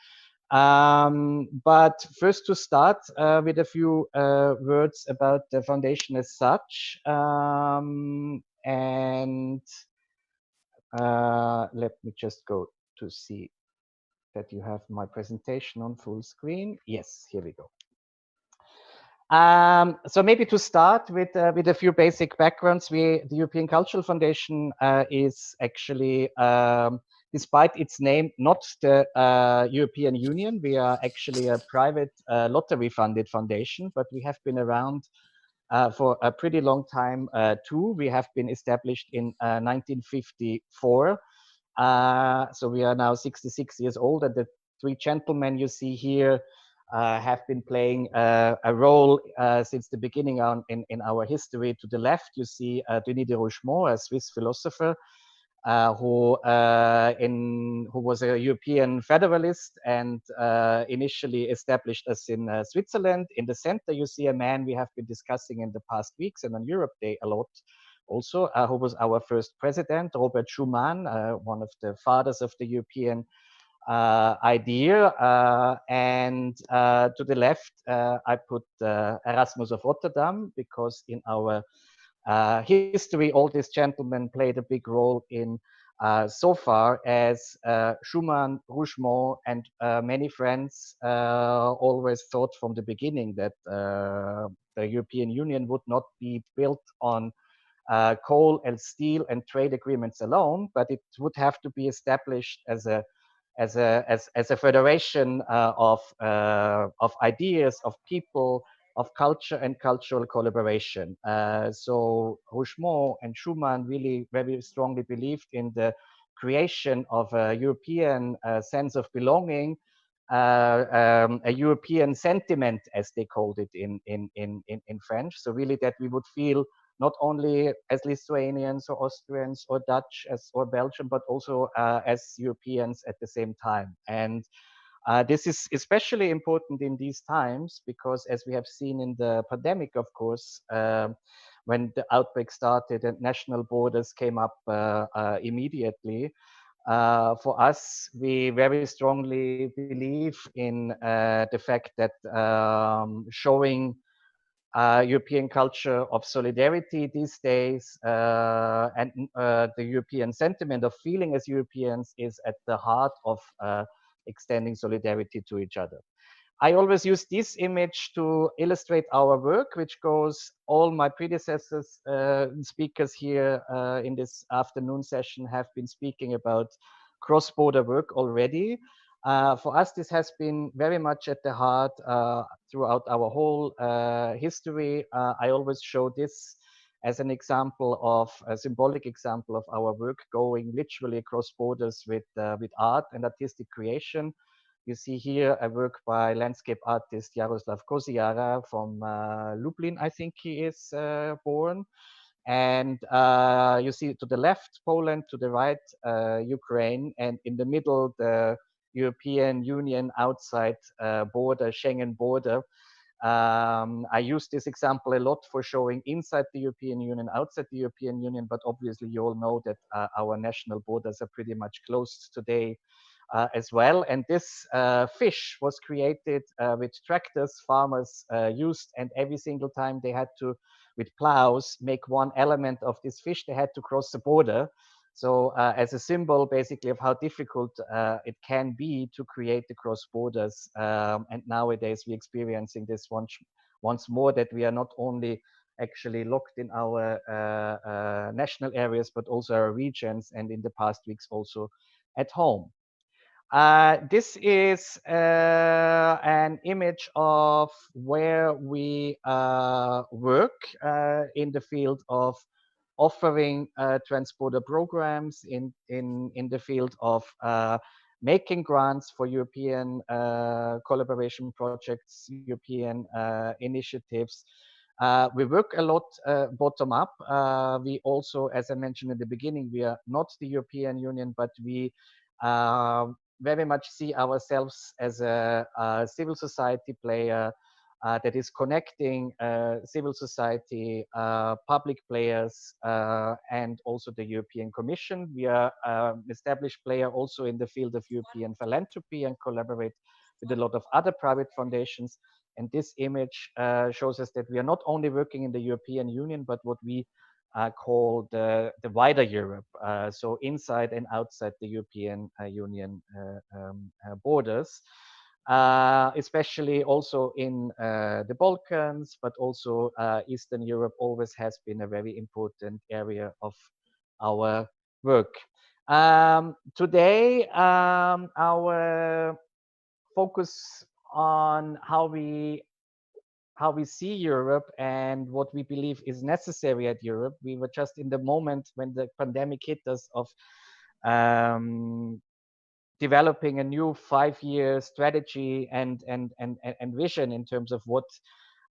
But first, to start with a few words about the foundation as such, and let me just go to see that you have my presentation on full screen. Yes, here we go. So maybe to start with a few basic backgrounds, the European Cultural Foundation is actually, despite its name, not the European Union. We are actually a private lottery-funded foundation, but we have been around for a pretty long time too. We have been established in 1954. So we are now 66 years old, and the three gentlemen you see here have been playing a role since the beginning in our history. To the left, you see Nina Refsnes, a Swiss philosopher who was a European federalist and initially established us in Switzerland. In the center, you see a man we have been discussing in the past weeks and on Europe Day a lot also, who was our first president, Robert Schuman, one of the fathers of the European idea. And to the left, I put Erasmus of Rotterdam, because in our history, all these gentlemen played a big role in so far as Schuman, Rougemont, and many friends always thought from the beginning that the European Union would not be built on coal and steel and trade agreements alone, but it would have to be established as a federation of ideas, of people, of culture and cultural collaboration. So Rougemont and Schuman really very strongly believed in the creation of a European sense of belonging, a European sentiment, as they called it in French. So really that we would feel not only as Lithuanians or Austrians or Dutch or Belgian, but also as Europeans at the same time. And this is especially important in these times because, as we have seen in the pandemic, of course, when the outbreak started and national borders came up immediately, for us, we very strongly believe in the fact that showing European culture of solidarity these days and the European sentiment of feeling as Europeans is at the heart of extending solidarity to each other. I always use this image to illustrate our work, which goes, all my predecessors, speakers here in this afternoon session have been speaking about cross-border work already. For us, this has been very much at the heart throughout our whole history. I always show this as an example of a symbolic example of our work going literally across borders with art and artistic creation. You see here a work by landscape artist Jaroslav Koziara from Lublin, I think he is born. And you see to the left, Poland, to the right, Ukraine, and in the middle, the European Union outside border, Schengen border. I use this example a lot for showing inside the European Union, outside the European Union, but obviously you all know that our national borders are pretty much closed today as well. And this fish was created with tractors farmers used, and every single time they had to, with plows, make one element of this fish, they had to cross the border. So as a symbol basically of how difficult it can be to create the cross borders. And nowadays we're experiencing this once more, that we are not only actually locked in our national areas, but also our regions, and in the past weeks also at home. This is an image of where we work in the field of offering transborder programs, in the field of making grants for European collaboration projects, European initiatives, We work a lot bottom up. We also, as I mentioned in the beginning, we are not the European Union, but we very much see ourselves as a civil society player that is connecting civil society, public players, and also the European Commission. We are an established player also in the field of European philanthropy and collaborate with a lot of other private foundations. And this image shows us that we are not only working in the European Union, but what we call the wider Europe, so inside and outside the European Union borders. Especially also in the Balkans, but also Eastern Europe always has been a very important area of our work. Today, our focus on how we see Europe and what we believe is necessary at Europe. We were just in the moment when the pandemic hit us of developing a new 5-year strategy and vision in terms of what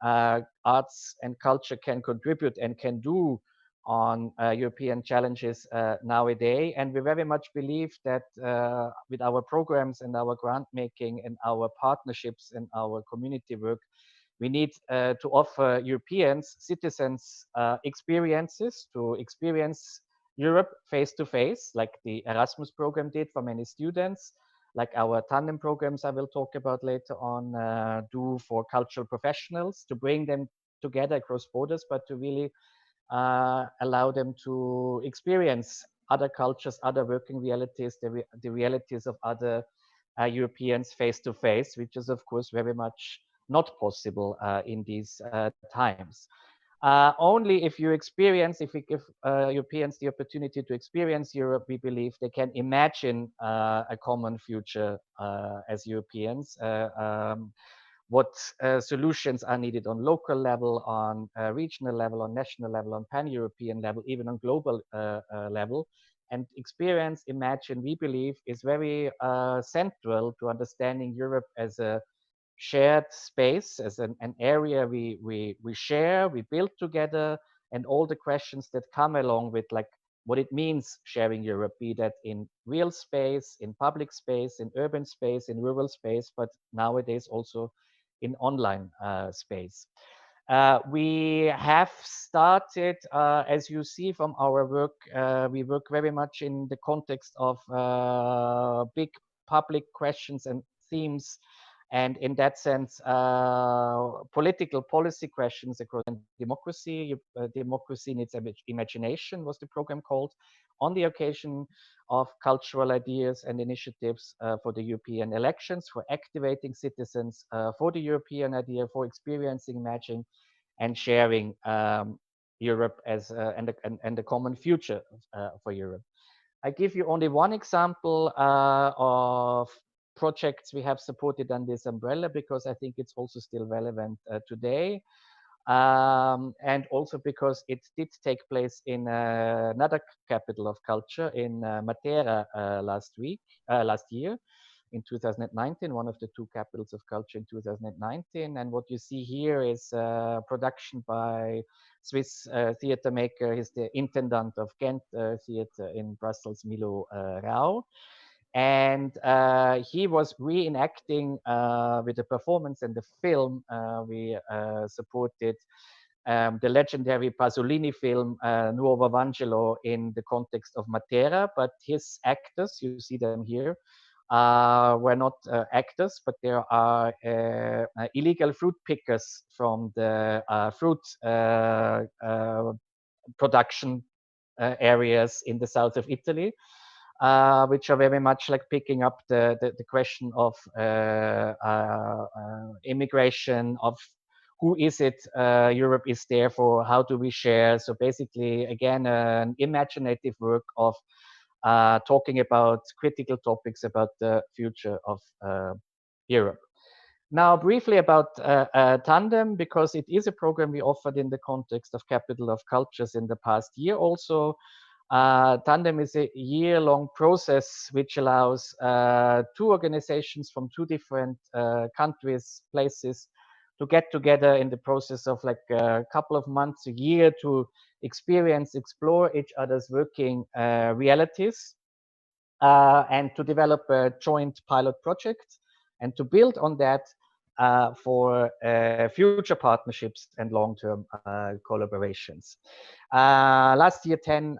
arts and culture can contribute and can do on European challenges nowadays. And we very much believe that with our programs and our grant making and our partnerships and our community work, we need to offer Europeans, citizens, experiences to experience Europe face to face, like the Erasmus program did for many students, like our tandem programs I will talk about later on do for cultural professionals, to bring them together across borders, but to really allow them to experience other cultures, other working realities, the realities of other Europeans face to face, which is of course very much not possible in these times. Only if you experience, if we give Europeans the opportunity to experience Europe, we believe they can imagine a common future as Europeans. What solutions are needed on local level, on regional level, on national level, on pan-European level, even on global level. And experience, imagine, we believe, is very central to understanding Europe as a shared space, as an area we share, we build together, and all the questions that come along with, like what it means sharing Europe, be that in real space, in public space, in urban space, in rural space, but nowadays also in online space. We have started, as you see from our work, we work very much in the context of big public questions and themes. And in that sense, political policy questions across democracy. Democracy Needs Imagination was the program called, on the occasion of cultural ideas and initiatives for the European elections, for activating citizens for the European idea, for experiencing, imagining, and sharing Europe as and the common future for Europe. I give you only one example of projects we have supported under this umbrella, because I think it's also still relevant today. And also because it did take place in another capital of culture, in Matera last year, in 2019, one of the 2 capitals of culture in 2019. And what you see here is production by Swiss theater maker. He's the intendant of Ghent Theater in Brussels, Milo Rau. And he was reenacting with the performance and the film. We supported the legendary Pasolini film Nuovo Vangelo in the context of Matera, but his actors, you see them here, were not actors, but there are illegal fruit pickers from the fruit production areas in the south of Italy, which are very much like picking up the question of immigration, of who is it Europe is there for, how do we share. So basically, again, an imaginative work of talking about critical topics about the future of Europe. Now, briefly about Tandem, because it is a program we offered in the context of Capital of Cultures in the past year also. Tandem is a year-long process which allows 2 organizations from 2 different countries, places, to get together in the process of like a couple of months, a year, to experience, explore each other's working realities, and to develop a joint pilot project and to build on that for future partnerships and long-term collaborations. Last year, 10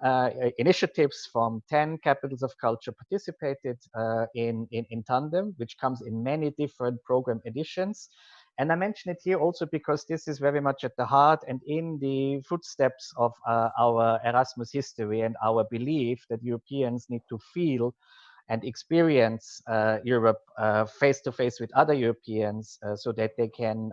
initiatives from 10 capitals of culture participated in Tandem, which comes in many different program editions. And I mention it here also because this is very much at the heart and in the footsteps of our Erasmus history and our belief that Europeans need to feel and experience Europe face to face with other Europeans so that they can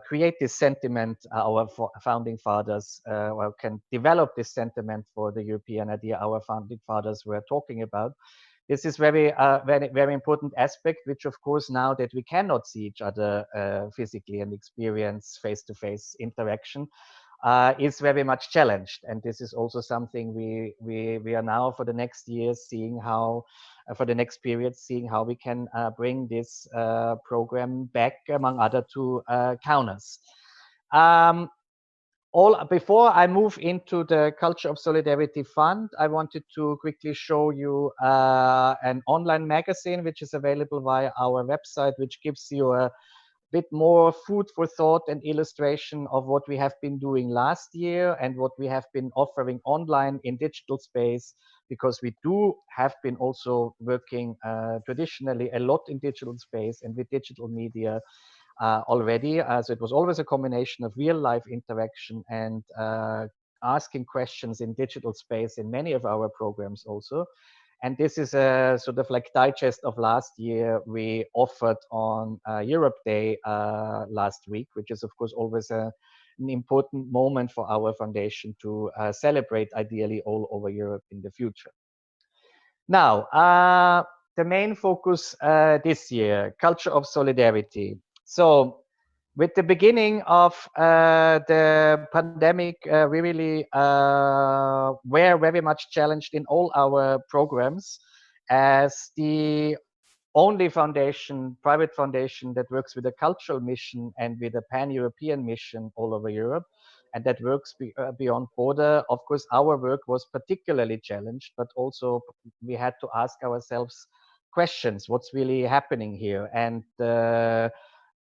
create this sentiment our founding fathers or can develop this sentiment for the European idea our founding fathers were talking about. This is very important aspect, which of course now that we cannot see each other physically and experience face-to-face interaction is very much challenged. And this is also something we are now for the next years seeing how, for the next period, seeing how we can bring this program back, among other, to Kaunas. Before I move into the Culture of Solidarity Fund, I wanted to quickly show you an online magazine which is available via our website, which gives you a bit more food for thought and illustration of what we have been doing last year and what we have been offering online in digital space, because we have been also working traditionally a lot in digital space and with digital media already. So it was always a combination of real life interaction and asking questions in digital space in many of our programs also. And this is a sort of like digest of last year we offered on Europe Day last week, which is of course always an important moment for our foundation to celebrate ideally all over Europe in the future. Now, the main focus this year, Culture of Solidarity. So with the beginning of the pandemic, we really were very much challenged in all our programs as the only foundation, private foundation that works with a cultural mission and with a pan-European mission all over Europe, and that works beyond border. Of course, our work was particularly challenged, but also we had to ask ourselves questions, what's really happening here? And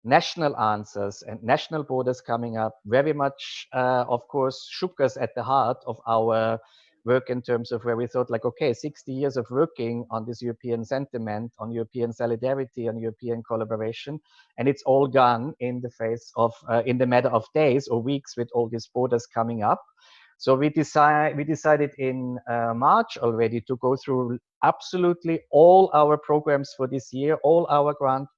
national answers and national borders coming up very much, of course, shook us at the heart of our work in terms of where we thought like, okay, 60 years of working on this European sentiment, on European solidarity, on European collaboration, and it's all gone in the face of, in the matter of days or weeks with all these borders coming up. So we decided in March already to go through absolutely all our programs for this year, all our grant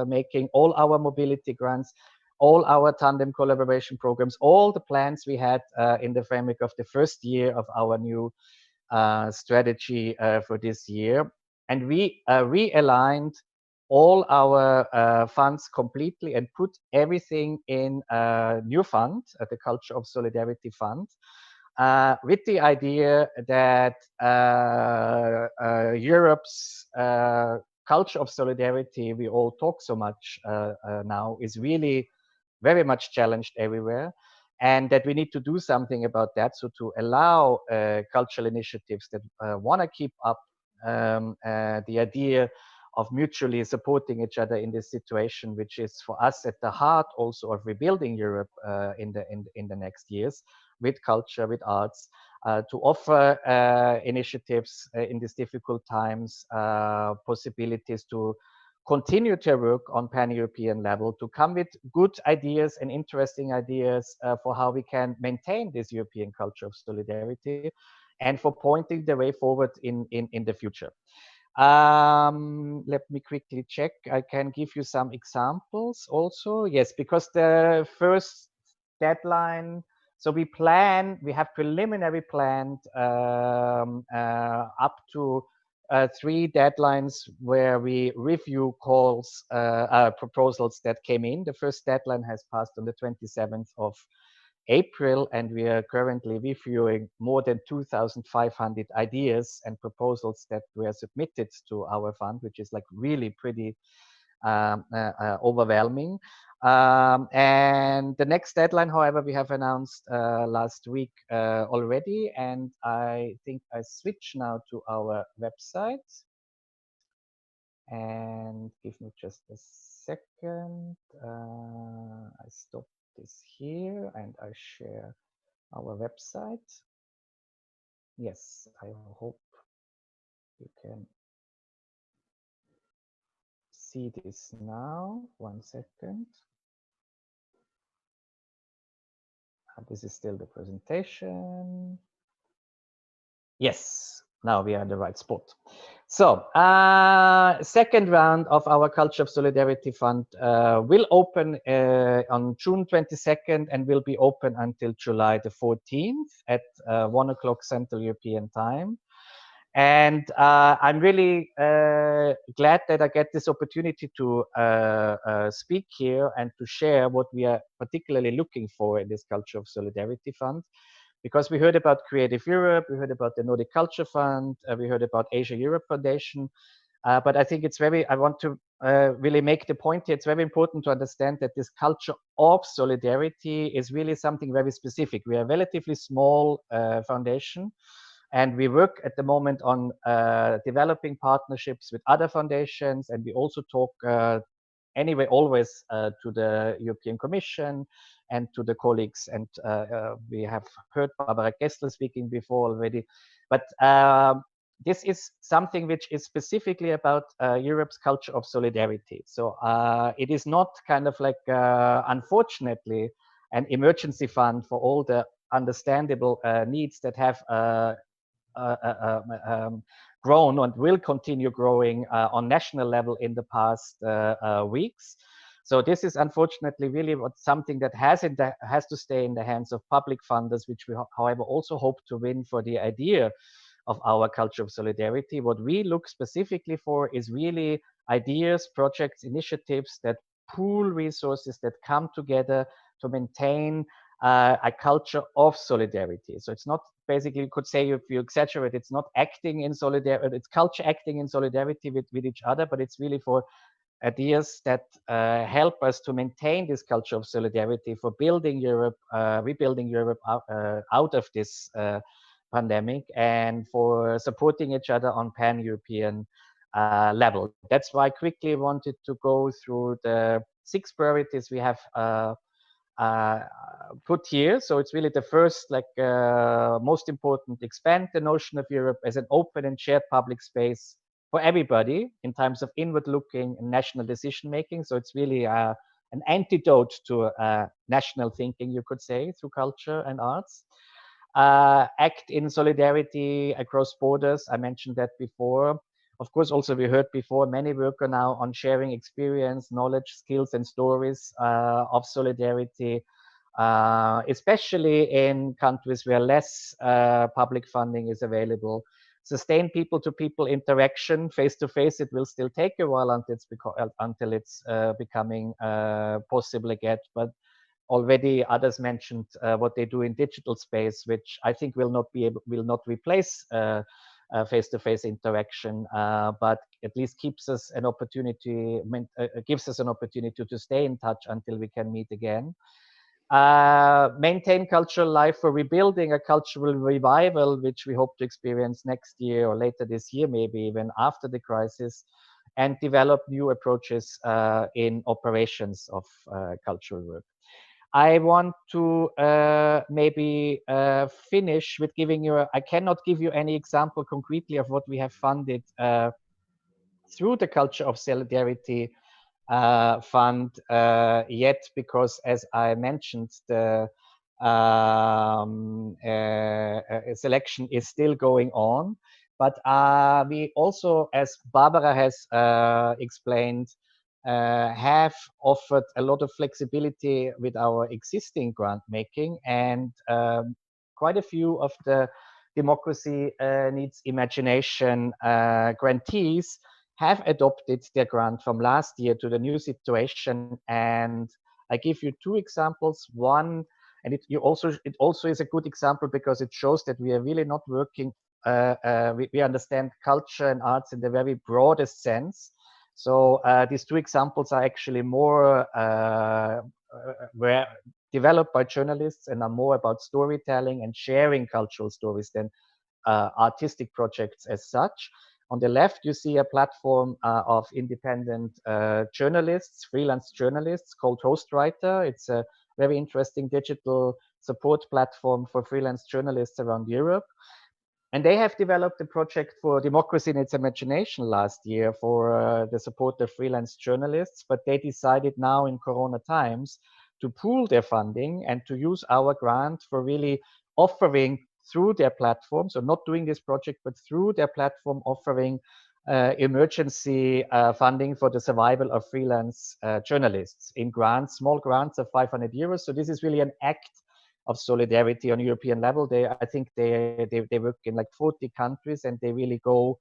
making, all our mobility grants, all our tandem collaboration programs, all the plans we had in the framework of the first year of our new strategy for this year. And we realigned all our funds completely and put everything in a new fund, the Culture of Solidarity Fund, with the idea that Europe's culture of solidarity we all talk so much now is really very much challenged everywhere, and that we need to do something about that. So to allow cultural initiatives that want to keep up the idea of mutually supporting each other in this situation, which is for us at the heart also of rebuilding Europe in the next years, with culture, with arts, to offer initiatives in these difficult times, possibilities to continue to work on pan-European level, to come with good ideas and interesting ideas for how we can maintain this European culture of solidarity, and for pointing the way forward in the future. Let me quickly check. I can give you some examples also. Yes, because the first deadline, so we have preliminary planned up to 3 deadlines where we review calls, proposals that came in. The first deadline has passed on the 27th of April, and we are currently reviewing more than 2,500 ideas and proposals that were submitted to our fund, which is like really pretty overwhelming. And the next deadline, however, we have announced last week already, and I think I switch now to our website. And give me just a second. I stop this here and I share our website. Yes, I hope you can see this now. 1 second. This is still the presentation. Yes, now we are in the right spot. So, second round of our Culture of Solidarity Fund will open on June 22nd and will be open until July the 14th at 1 o'clock Central European Time. And I'm really glad that I get this opportunity to speak here and to share what we are particularly looking for in this Culture of Solidarity Fund. Because we heard about Creative Europe, we heard about the Nordic Culture Fund, we heard about Asia-Europe Foundation. But I think it's I want to really make the point here, it's very important to understand that this culture of solidarity is really something very specific. We are a relatively small foundation. And we work at the moment on developing partnerships with other foundations. And we also talk anyway, always to the European Commission and to the colleagues. And we have heard Barbara Gessler speaking before already. But this is something which is specifically about Europe's culture of solidarity. So it is not kind of like, unfortunately, an emergency fund for all the understandable needs that have grown and will continue growing on national level in the past weeks. So this is unfortunately really something that has to stay in the hands of public funders, which we, however, also hope to win for the idea of our culture of solidarity. What we look specifically for is really ideas, projects, initiatives that pool resources, that come together to maintain a culture of solidarity. So it's not basically, you could say, if you exaggerate, it's not acting in solidarity, it's culture acting in solidarity with each other, but it's really for ideas that help us to maintain this culture of solidarity, for building Europe, rebuilding Europe out of this pandemic, and for supporting each other on pan-European level. That's why I quickly wanted to go through the 6 priorities we have put here. So it's really the first, most important, expand the notion of Europe as an open and shared public space for everybody in terms of inward-looking and national decision-making. So it's really an antidote to national thinking, you could say, through culture and arts. Act in solidarity across borders. I mentioned that before. Of course, also we heard before, many work now on sharing experience, knowledge, skills, and stories of solidarity, especially in countries where less public funding is available. Sustain people-to-people interaction, face-to-face. It will still take a while until it's becoming possible again. But already others mentioned what they do in digital space, which I think will not replace face-to-face interaction, but at least gives us an opportunity to stay in touch until we can meet again. Maintain cultural life for rebuilding a cultural revival, which we hope to experience next year or later this year, maybe even after the crisis, and develop new approaches in operations of cultural work. I want to maybe finish with giving you, I cannot give you any example concretely of what we have funded through the Culture of Solidarity Fund yet, because as I mentioned, the selection is still going on. But we also, as Barbara has explained, have offered a lot of flexibility with our existing grant making, and quite a few of the Democracy Needs Imagination grantees have adopted their grant from last year to the new situation. And I give you 2 examples. One, and it also is a good example because it shows that we are really not working, we understand culture and arts in the very broadest sense. So these two examples are actually more were developed by journalists and are more about storytelling and sharing cultural stories than artistic projects as such. On the left, you see a platform of independent journalists, freelance journalists called Hostwriter. It's a very interesting digital support platform for freelance journalists around Europe. And they have developed a project for democracy in its imagination last year for the support of freelance journalists, but they decided now in Corona times to pool their funding and to use our grant for really offering through their platform, so not doing this project, but through their platform offering emergency funding for the survival of freelance journalists in grants, small grants of 500 euros. So this is really an act of solidarity on European level. I think they work in like 40 countries, and they really go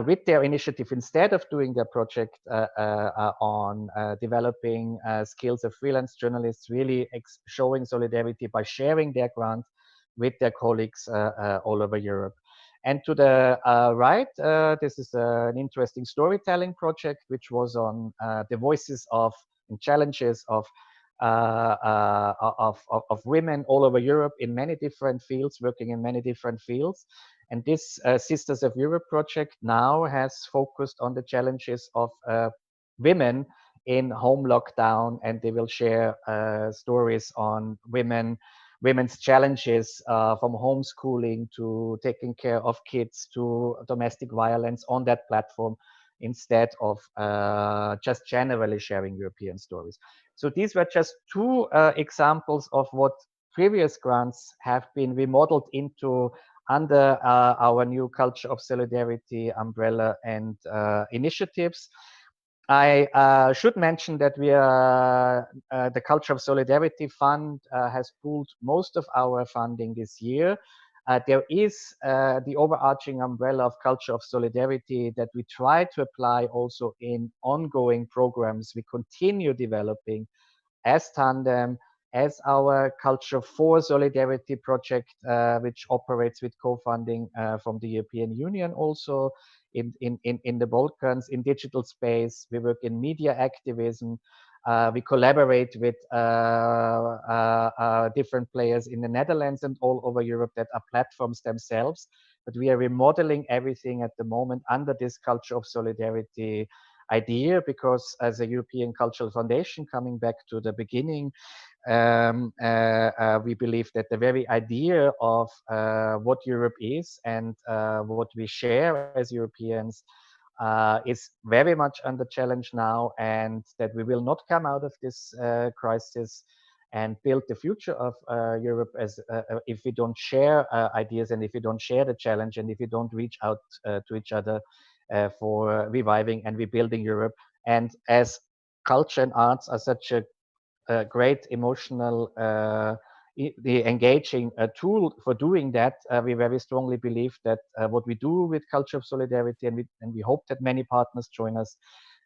with their initiative, instead of doing their project on developing skills of freelance journalists, really showing solidarity by sharing their grant with their colleagues all over Europe. And to the right, this is an interesting storytelling project, which was on the voices of and challenges of women all over Europe in many different fields, working in many different fields. And this Sisters of Europe project now has focused on the challenges of women in home lockdown, and they will share stories on women's challenges from homeschooling to taking care of kids to domestic violence on that platform, instead of just generally sharing European stories. So these were just two examples of what previous grants have been remodeled into under our new Culture of Solidarity umbrella and initiatives. I should mention that we are, the Culture of Solidarity Fund has pooled most of our funding this year. There is the overarching umbrella of Culture of Solidarity that we try to apply also in ongoing programs we continue developing as Tandem, as our Culture for Solidarity project, which operates with co-funding from the European Union also in the Balkans, in digital space. We work in media activism. We collaborate with different players in the Netherlands and all over Europe that are platforms themselves. But we are remodeling everything at the moment under this Culture of Solidarity idea, because as a European Cultural Foundation, coming back to the beginning, we believe that the very idea of what Europe is and what we share as Europeans is very much under challenge now, and that we will not come out of this crisis and build the future of Europe as if we don't share ideas, and if we don't share the challenge, and if we don't reach out to each other for reviving and rebuilding Europe. And as culture and arts are such a great emotional, engaging tool for doing that, we very strongly believe that what we do with Culture of Solidarity, and we hope that many partners join us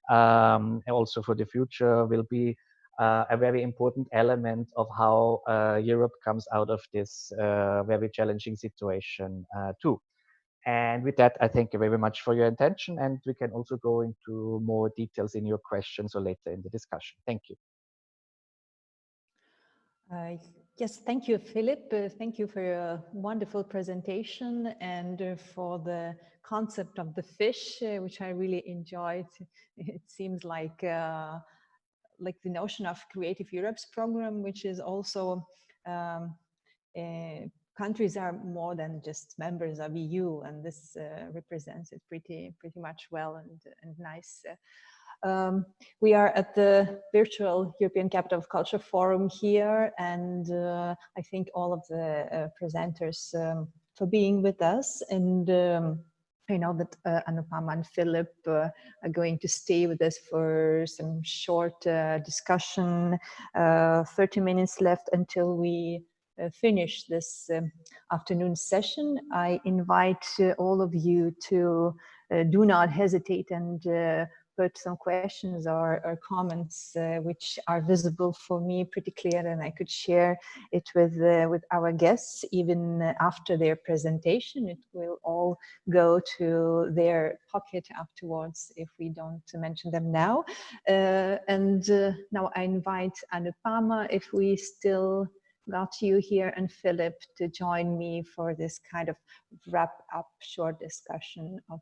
also for the future, will be a very important element of how Europe comes out of this very challenging situation too. And with that, I thank you very much for your attention, and we can also go into more details in your questions or later in the discussion. Thank you. Yes, thank you, Philipp. Thank you for your wonderful presentation and for the concept of the fish, which I really enjoyed. It seems like the notion of Creative Europe's program, which is also countries are more than just members of EU, and this represents it pretty much well and nice. We are at the virtual European Capital of Culture Forum here, and I thank all of the presenters for being with us. And I know that Anupama and Philipp are going to stay with us for some short discussion. 30 minutes left until we finish this afternoon session. I invite all of you to do not hesitate and put some questions or comments which are visible for me pretty clear, and I could share it with our guests even after their presentation. It will all go to their pocket afterwards if we don't mention them now. Now I invite Anupama, if we still got you here, and Philipp to join me for this kind of wrap-up short discussion of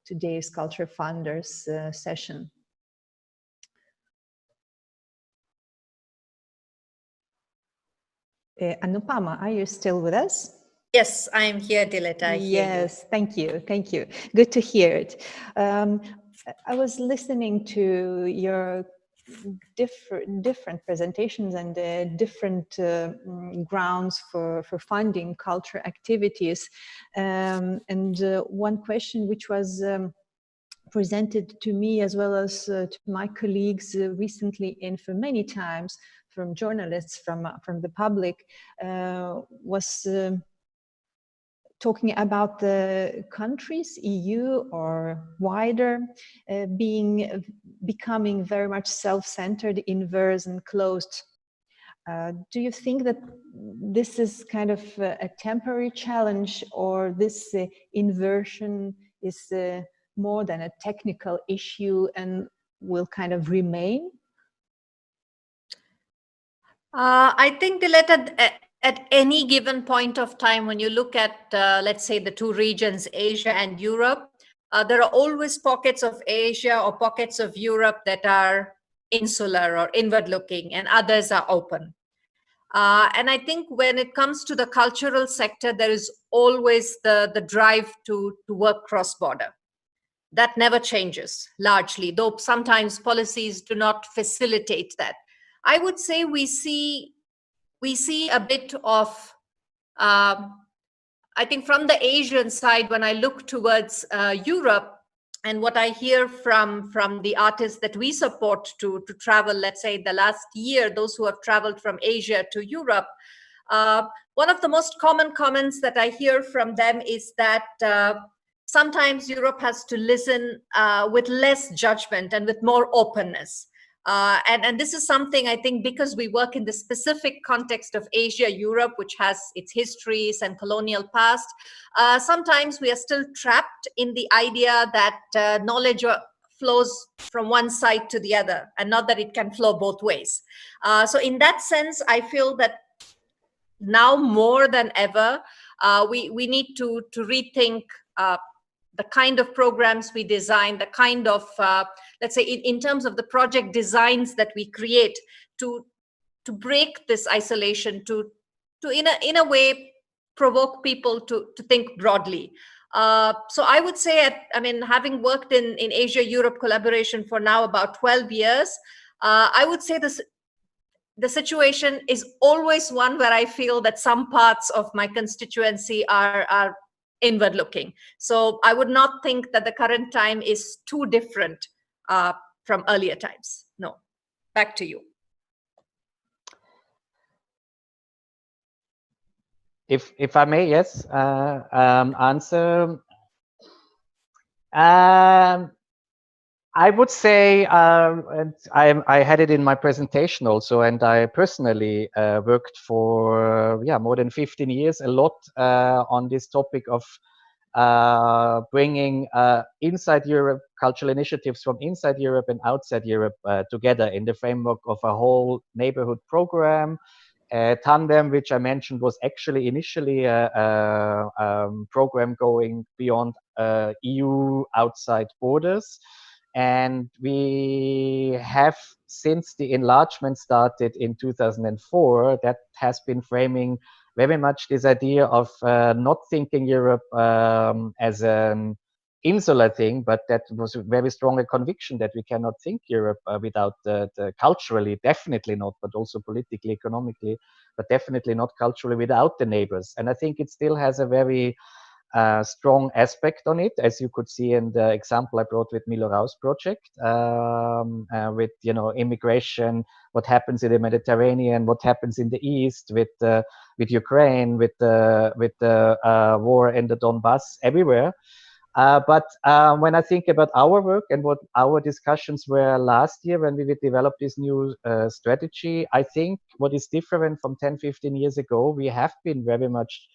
today's Culture Funders session. Anupama, are you still with us? Yes, I am here, Dileta. Yes, thank you. Thank you. Good to hear it. I was listening to your different presentations and different grounds for funding culture activities. One question which was presented to me as well as to my colleagues recently and for many times from journalists, from the public, was talking about the countries, EU or wider, becoming very much self-centered, inverse and closed. Do you think that this is kind of a temporary challenge, or this inversion is more than a technical issue and will kind of remain? I think, Dileta, at any given point of time, when you look at, let's say, the two regions, Asia and Europe, there are always pockets of Asia or pockets of Europe that are insular or inward-looking, and others are open. And I think when it comes to the cultural sector, there is always the drive to work cross-border. That never changes, largely, though sometimes policies do not facilitate that. I would say we see a bit of, I think from the Asian side, when I look towards Europe, and what I hear from the artists that we support to travel, let's say the last year, those who have traveled from Asia to Europe, one of the most common comments that I hear from them is that sometimes Europe has to listen with less judgment and with more openness. And this is something, I think, because we work in the specific context of Asia, Europe, which has its histories and colonial past, sometimes we are still trapped in the idea that knowledge flows from one side to the other, and not that it can flow both ways. So in that sense, I feel that now more than ever, we need to rethink the kind of programs we design, the kind of, let's say, in terms of the project designs that we create, to break this isolation, to in a way provoke people to think broadly. So I would say, having worked in Asia-Europe collaboration for now about 12 years, I would say the situation is always one where I feel that some parts of my constituency are inward looking. So I would not think that the current time is too different from earlier times. No. Back to you. If I may, yes, answer. I would say, and I had it in my presentation also, and I personally worked for more than 15 years, a lot on this topic of bringing inside Europe cultural initiatives from inside Europe and outside Europe together in the framework of a whole neighborhood program. Tandem, which I mentioned, was actually initially a program going beyond EU outside borders. And we have, since the enlargement started in 2004, that has been framing very much this idea of not thinking Europe as an insular thing, but that was a very strong conviction that we cannot think Europe without the culturally, definitely not, but also politically, economically, but definitely not culturally without the neighbors. And I think it still has a very strong aspect on it, as you could see in the example I brought with Milo Raus project, with immigration, what happens in the Mediterranean, what happens in the East, with Ukraine, with the war in the Donbass, everywhere. But when I think about our work and what our discussions were last year when we developed this new strategy, I think what is different from 10, 15 years ago, we have been very much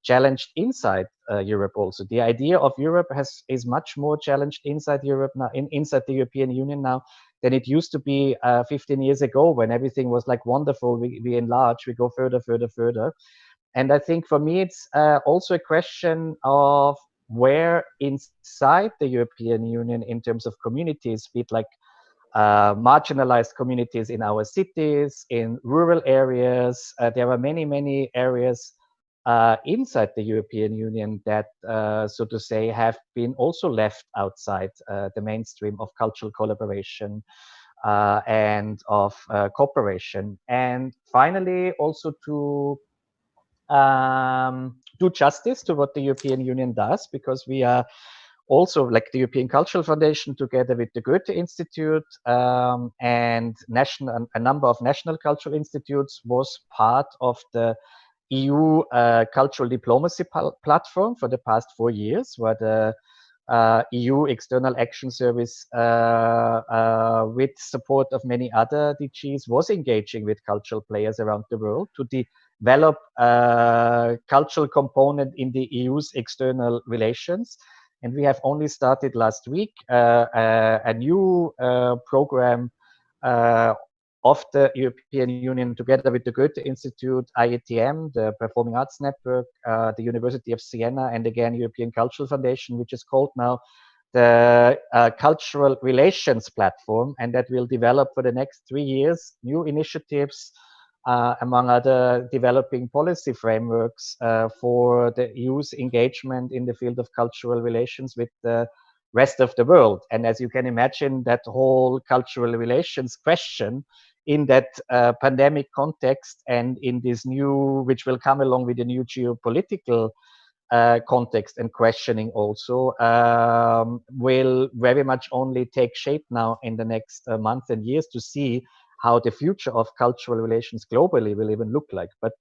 challenged inside Europe also. The idea of Europe is much more challenged inside Europe now, inside the European Union now, than it used to be 15 years ago, when everything was like wonderful. We enlarge, we go further, further, further. And I think for me, it's also a question of where inside the European Union, in terms of communities, be it like marginalized communities in our cities, in rural areas, there are many, many areas inside the European Union that, so to say, have been also left outside the mainstream of cultural collaboration and of cooperation. And finally, also to do justice to what the European Union does, because we are also, like the European Cultural Foundation, together with the Goethe Institute and a number of national cultural institutes, was part of the EU cultural diplomacy platform for the past 4 years, where the EU External Action Service, with support of many other DGs, was engaging with cultural players around the world to develop a cultural component in the EU's external relations. And we have only started last week a new program of the European Union, together with the Goethe Institute, IETM, the Performing Arts Network, the University of Siena, and again, European Cultural Foundation, which is called now the Cultural Relations Platform. And that will develop for the next 3 years new initiatives, among other developing policy frameworks for the EU's engagement in the field of cultural relations with the rest of the world. And as you can imagine, that whole cultural relations question in that pandemic context, and in this new, which will come along with the new geopolitical context and questioning also, will very much only take shape now in the next months and years, to see how the future of cultural relations globally will even look like. But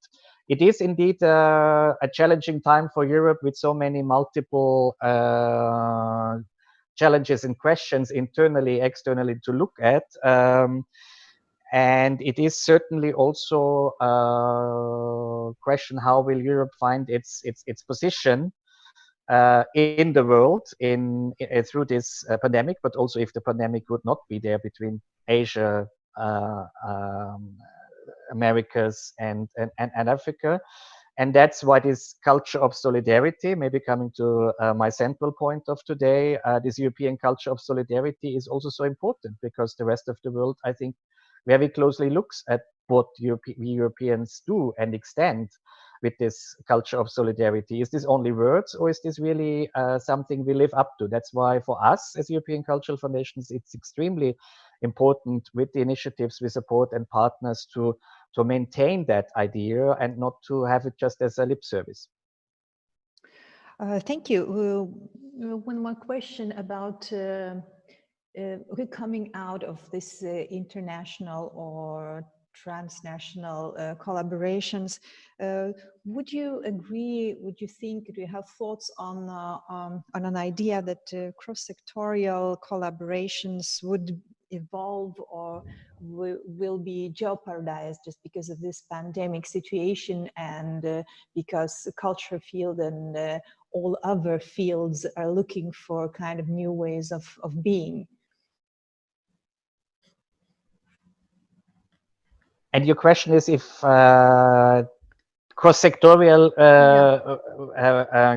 it is indeed a challenging time for Europe, with so many multiple challenges and questions internally, externally to look at. And it is certainly also a question, how will Europe find its position in the world through this pandemic, but also if the pandemic would not be there, between Asia, Americas and Africa. And that's why this culture of solidarity, maybe coming to my central point of today, this European culture of solidarity is also so important, because the rest of the world, I think, very closely looks at what we Europeans do and extend with this culture of solidarity. Is this only words, or is this really something we live up to? That's why for us as European Cultural Foundations, it's extremely important with the initiatives we support and partners to maintain that idea, and not to have it just as a lip service. Thank you. One more question about coming out of this international or transnational collaborations. Would you agree, would you think, do you have thoughts on an idea that cross-sectorial collaborations would evolve, or will be jeopardized just because of this pandemic situation, and because the culture field and all other fields are looking for kind of new ways of being? And your question is if cross-sectorial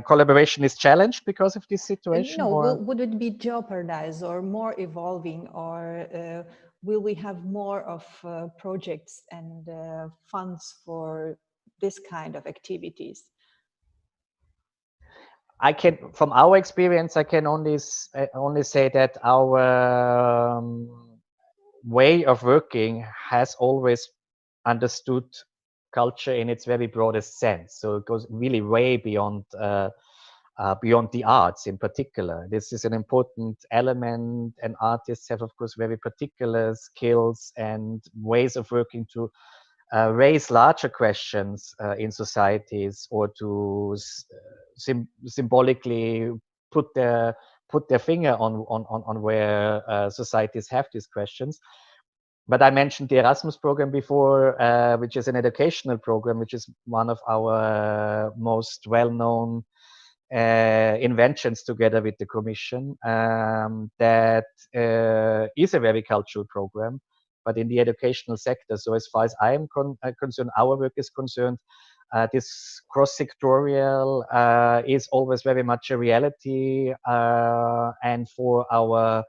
collaboration is challenged because of this situation? No, would it be jeopardized or more evolving, or will we have more of projects and funds for this kind of activities? From our experience, I can only say that our way of working has always understood culture in its very broadest sense. So it goes really way beyond the arts in particular. This is an important element, and artists have, of course, very particular skills and ways of working to raise larger questions in societies, or to symbolically put their finger on where societies have these questions. But I mentioned the Erasmus program before, which is an educational program, which is one of our most well-known inventions together with the Commission. That is a very cultural program, but in the educational sector. So as far as I am concerned, our work is concerned, this cross-sectorial is always very much a reality, and for our,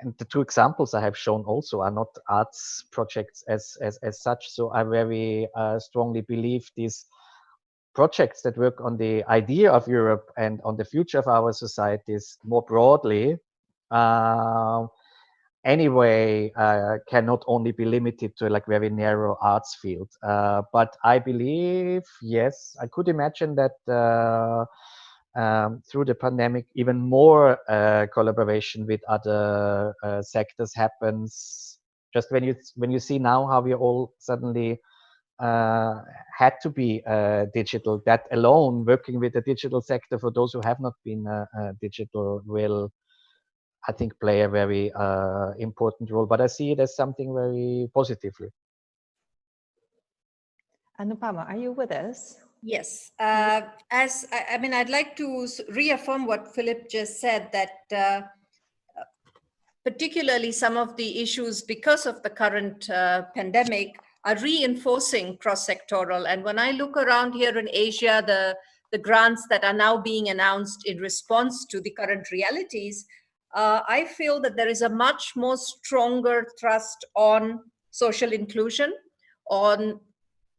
and the two examples I have shown also are not arts projects as such. So I very strongly believe these projects that work on the idea of Europe and on the future of our societies more broadly, anyway, cannot only be limited to like very narrow arts field. But I believe, yes, I could imagine that through the pandemic, even more collaboration with other sectors happens. Just when you see now how we all suddenly had to be digital, that alone, working with the digital sector for those who have not been digital will, I think, play a very important role. But I see it as something very positively. Anupama, are you with us? Yes. I'd like to reaffirm what Philipp just said, that particularly some of the issues because of the current pandemic are reinforcing cross-sectoral. And when I look around here in Asia, the grants that are now being announced in response to the current realities, I feel that there is a much more stronger thrust on social inclusion, on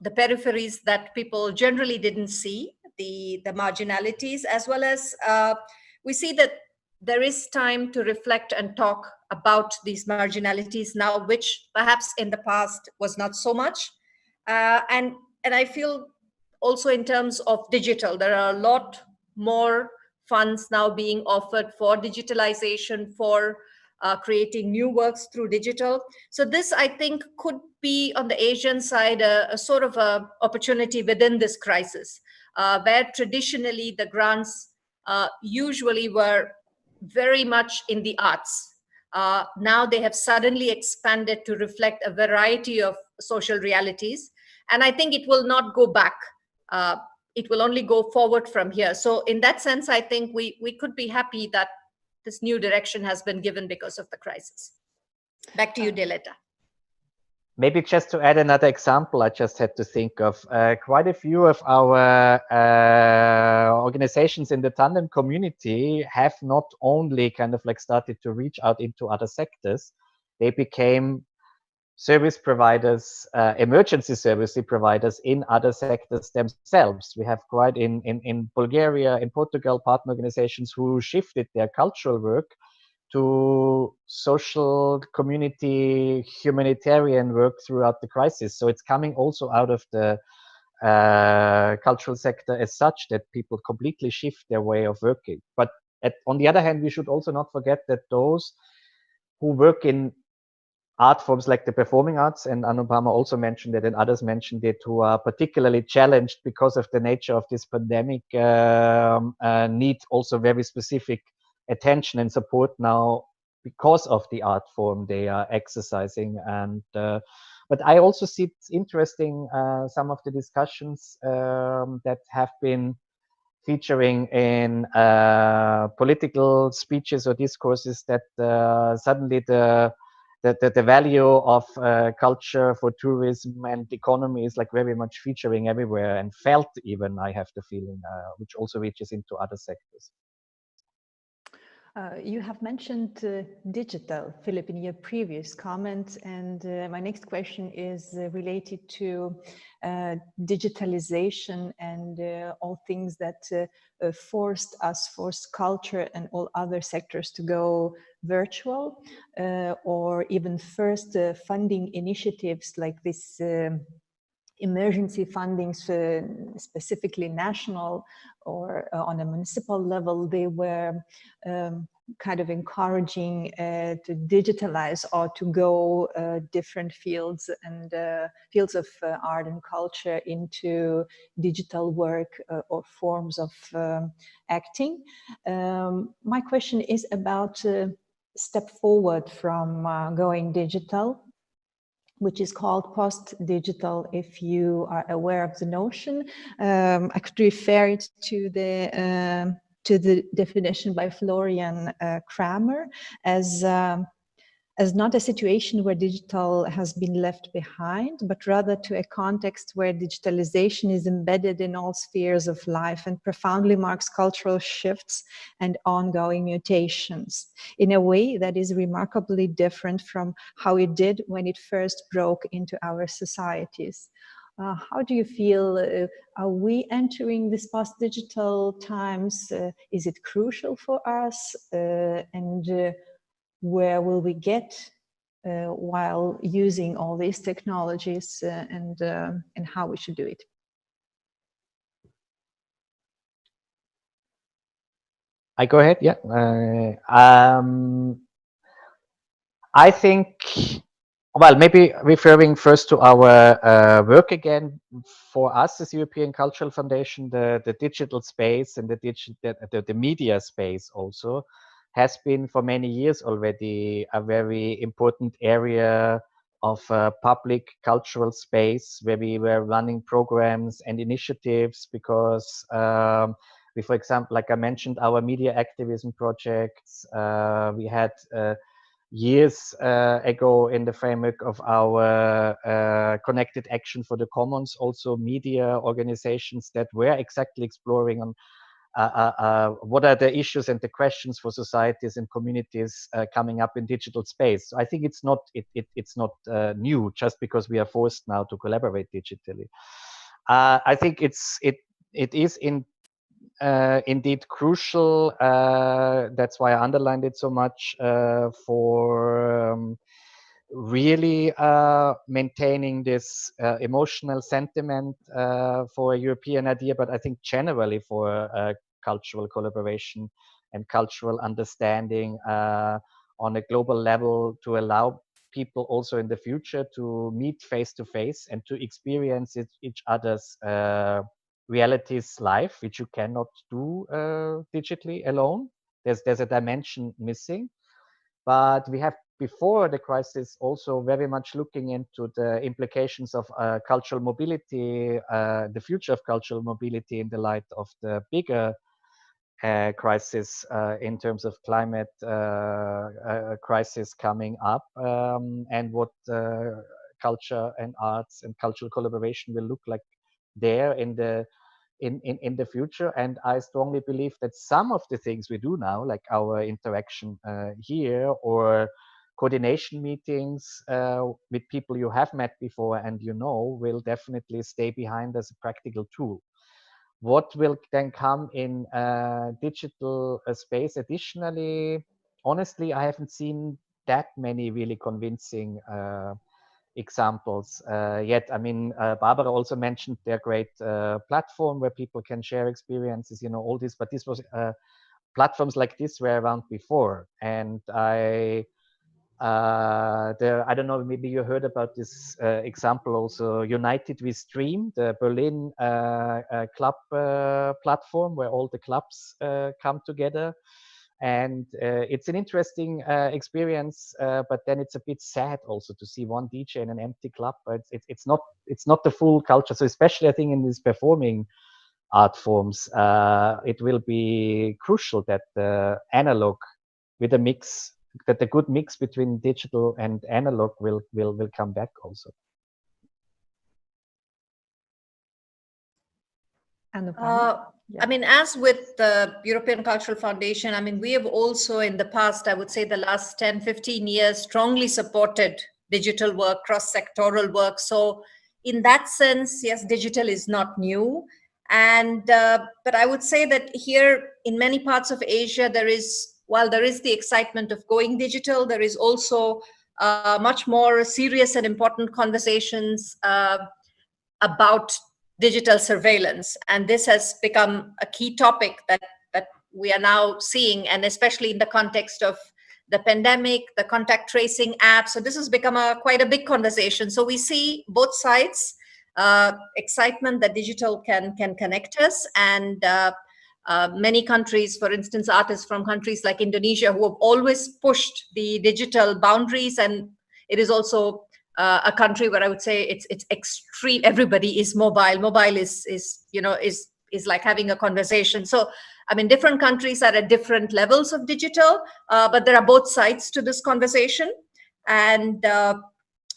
the peripheries that people generally didn't see, the marginalities, as well as we see that there is time to reflect and talk about these marginalities now, which perhaps in the past was not so much. And I feel also in terms of digital, there are a lot more funds now being offered for digitalization, for creating new works through digital. So this, I think, could be on the Asian side a sort of a opportunity within this crisis, where traditionally the grants usually were very much in the arts. Now they have suddenly expanded to reflect a variety of social realities. And I think it will not go back. It will only go forward from here. So in that sense, I think we could be happy that this new direction has been given because of the crisis. Back to you, Dileta. Maybe just to add another example, I just had to think of quite a few of our organizations in the tandem community have not only kind of like started to reach out into other sectors, they became service providers, emergency service providers in other sectors themselves. We have quite in Bulgaria, in Portugal, partner organizations who shifted their cultural work to social, community, humanitarian work throughout the crisis. So it's coming also out of the cultural sector as such, that people completely shift their way of working. But on the other hand, we should also not forget that those who work in art forms like the performing arts, and Anupama also mentioned it and others mentioned it, who are particularly challenged because of the nature of this pandemic, need also very specific attention and support now because of the art form they are exercising. And but I also see it's interesting some of the discussions that have been featuring in political speeches or discourses, that suddenly the value of culture for tourism and economy is like very much featuring everywhere and felt even, I have the feeling, which also reaches into other sectors. You have mentioned digital, Philipp, in your previous comments, and my next question is related to digitalization and all things that forced culture and all other sectors to go virtual, or even first funding initiatives like this emergency fundings, specifically national or on a municipal level, they were kind of encouraging to digitalize or to go different fields and fields of art and culture into digital work or forms of acting. My question is about step forward from going digital, which is called post-digital, if you are aware of the notion. I could refer it to the definition by Florian Kramer as not a situation where digital has been left behind, but rather to a context where digitalization is embedded in all spheres of life and profoundly marks cultural shifts and ongoing mutations in a way that is remarkably different from how it did when it first broke into our societies. How do you feel? Are we entering this post-digital times? Is it crucial for us? And where will we get while using all these technologies, and how we should do it? I go ahead. Yeah. I think, well, maybe referring first to our work again, for us as European Cultural Foundation, the digital space and the media space also has been for many years already a very important area of public cultural space where we were running programs and initiatives because we, for example, like I mentioned, our media activism projects, we had years ago in the framework of our Connected Action for the Commons, also media organizations that were exactly exploring on what are the issues and the questions for societies and communities coming up in digital space. So I think it's not new just because we are forced now to collaborate digitally. I think it is indeed crucial. That's why I underlined it so much for really maintaining this emotional sentiment for a European idea, but I think generally for cultural collaboration and cultural understanding on a global level to allow people also in the future to meet face to face and to experience each other's realities live, which you cannot do digitally alone. There's a dimension missing, but we have before the crisis also very much looking into the implications of cultural mobility, the future of cultural mobility in the light of the bigger crisis in terms of climate crisis coming up, and what culture and arts and cultural collaboration will look like there in the future. And I strongly believe that some of the things we do now, like our interaction here or coordination meetings with people you have met before and you know, will definitely stay behind as a practical tool. What will then come in digital space additionally? Honestly, I haven't seen that many really convincing examples yet. I mean, Barbara also mentioned their great platform where people can share experiences, you know, all this, but this was platforms like this were around before. And I don't know, maybe you heard about this example also, United We Stream, the Berlin club platform where all the clubs come together. And it's an interesting experience, but then it's a bit sad also to see one DJ in an empty club. But it's not the full culture. So especially I think in these performing art forms, it will be crucial that the analog with a mix, that the good mix between digital and analog will come back also. I mean, as with the European Cultural Foundation, I mean, we have also in the past, I would say the last 10, 15 years, strongly supported digital work, cross-sectoral work. So in that sense, yes, digital is not new. And but I would say that here in many parts of Asia, while there is the excitement of going digital, there is also much more serious and important conversations about digital surveillance. And this has become a key topic that we are now seeing, and especially in the context of the pandemic, the contact tracing app. So this has become quite a big conversation. So we see both sides, excitement that digital can connect us, and many countries, for instance, artists from countries like Indonesia, who have always pushed the digital boundaries, and it is also a country where I would say it's extreme. Everybody is mobile. Mobile is like having a conversation. So I mean, different countries are at different levels of digital, but there are both sides to this conversation, and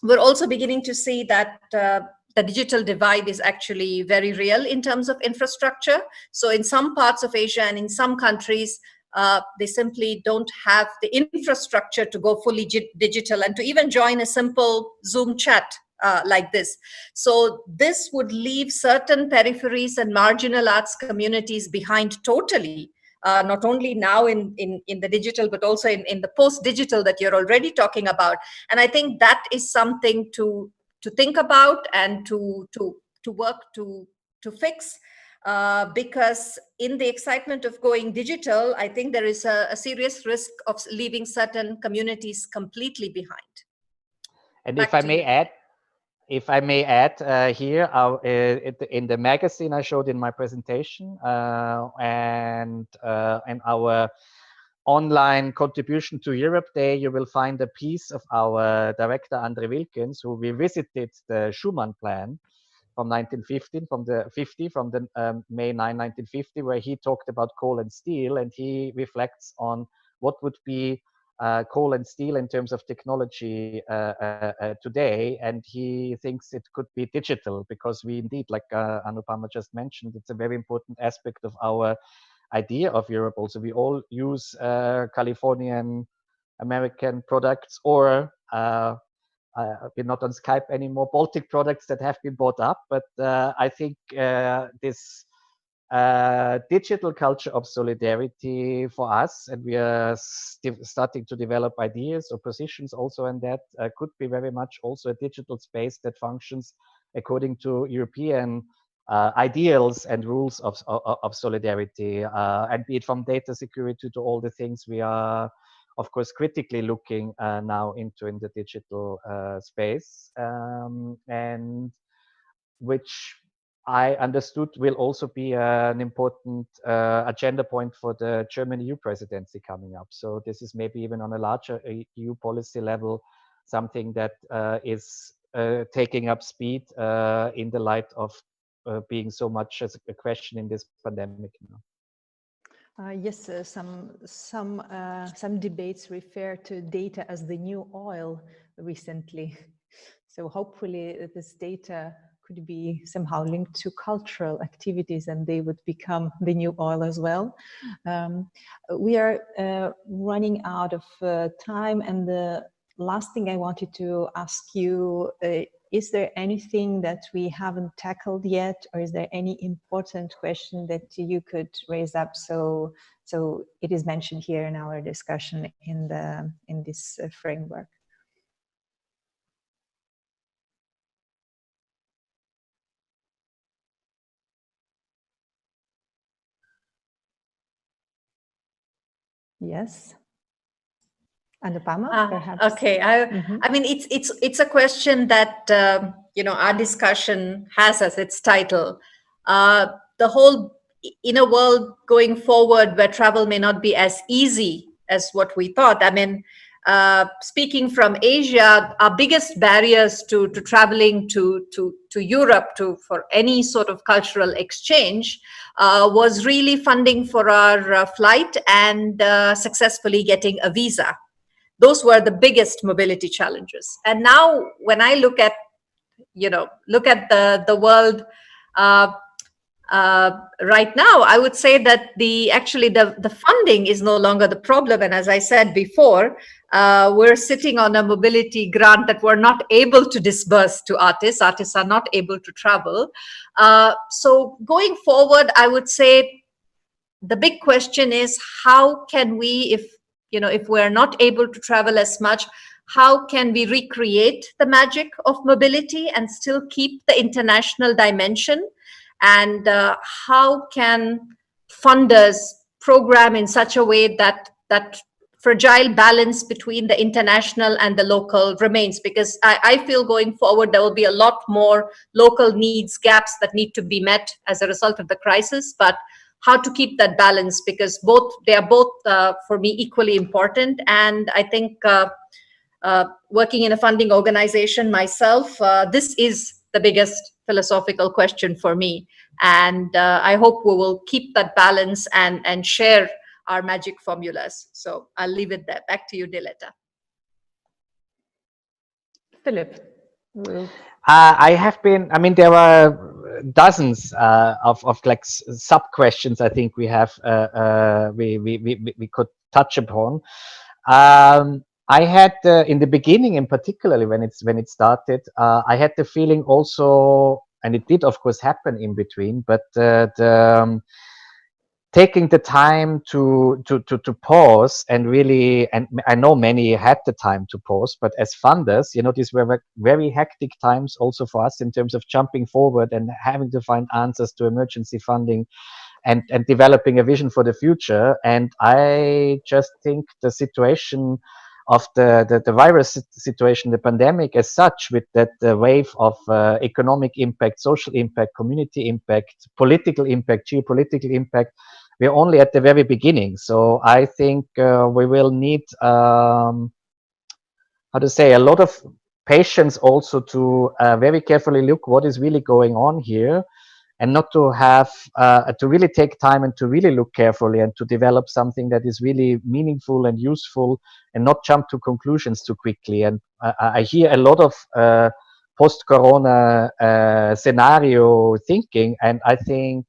we're also beginning to see that the digital divide is actually very real in terms of infrastructure. So in some parts of Asia and in some countries, they simply don't have the infrastructure to go fully digital and to even join a simple Zoom chat like this. So this would leave certain peripheries and marginal arts communities behind totally, not only now in the digital, but also in the post-digital that you're already talking about. And I think that is something to think about and to work to fix. Because in the excitement of going digital, I think there is a serious risk of leaving certain communities completely behind. And if I may add here, in the magazine I showed in my presentation, and our online contribution to Europe Day, you will find a piece of our director Andre Wilkins, who revisited the Schuman plan from 1915, from the May 9, 1950, where he talked about coal and steel, and he reflects on what would be coal and steel in terms of technology today, and he thinks it could be digital, because we indeed, like Anupama just mentioned, it's a very important aspect of our idea of Europe. Also, we all use Californian American products, or we're not on Skype anymore, Baltic products that have been bought up. But I think this digital culture of solidarity for us, and we are starting to develop ideas or positions also in that, could be very much also a digital space that functions according to European ideals and rules of solidarity, and be it from data security to all the things we are, of course, critically looking now into in the digital space, and which I understood will also be an important agenda point for the German EU presidency coming up. So this is maybe even on a larger EU policy level, something that is taking up speed in the light of being so much as a question in this pandemic. Yes, some debates refer to data as the new oil recently. So hopefully this data could be somehow linked to cultural activities, and they would become the new oil as well. We are running out of time, and the last thing I wanted to ask you, is there anything that we haven't tackled yet, or is there any important question that you could raise up so it is mentioned here in our discussion in this framework? Yes. Anupama, perhaps. Okay, I mean, it's a question that our discussion has as its title. The whole, in a world going forward where travel may not be as easy as what we thought. I mean, speaking from Asia, our biggest barriers to traveling to Europe for any sort of cultural exchange was really funding for our flight and successfully getting a visa. Those were the biggest mobility challenges. And now when I look at the world right now, I would say that the funding is no longer the problem. And as I said before, we're sitting on a mobility grant that we're not able to disburse to artists. Artists are not able to travel. So going forward, I would say the big question is, how can we, if we're not able to travel as much, how can we recreate the magic of mobility and still keep the international dimension? And how can funders program in such a way that that fragile balance between the international and the local remains, because I feel going forward there will be a lot more local needs gaps that need to be met as a result of the crisis, but how to keep that balance, because they are both for me equally important. And I think working in a funding organization myself, this is the biggest philosophical question for me, and I hope we will keep that balance and share our magic formulas. So I'll leave it there. Back to you, Dileta. Philipp. I have been, I mean, there are dozens of like sub questions I think we have, we could touch upon. I had in the beginning, and particularly when it started, I had the feeling also, and it did of course happen in between, but taking the time to pause and really, and I know many had the time to pause, but as funders, you know, these were very hectic times also for us in terms of jumping forward and having to find answers to emergency funding and developing a vision for the future. And I just think the situation of the virus situation, the pandemic as such, with that wave of economic impact, social impact, community impact, political impact, geopolitical impact, we're only at the very beginning. So I think we will need, how to say, a lot of patience also to very carefully look what is really going on here, and not to have, to really take time and to really look carefully and to develop something that is really meaningful and useful, and not jump to conclusions too quickly. And I hear a lot of post-corona scenario thinking, and I think,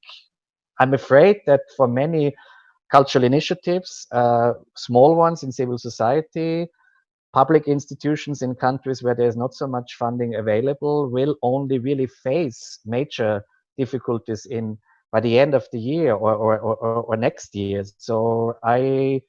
I'm afraid that for many cultural initiatives, small ones in civil society, public institutions in countries where there's not so much funding available, will only really face major difficulties by the end of the year or next year. So I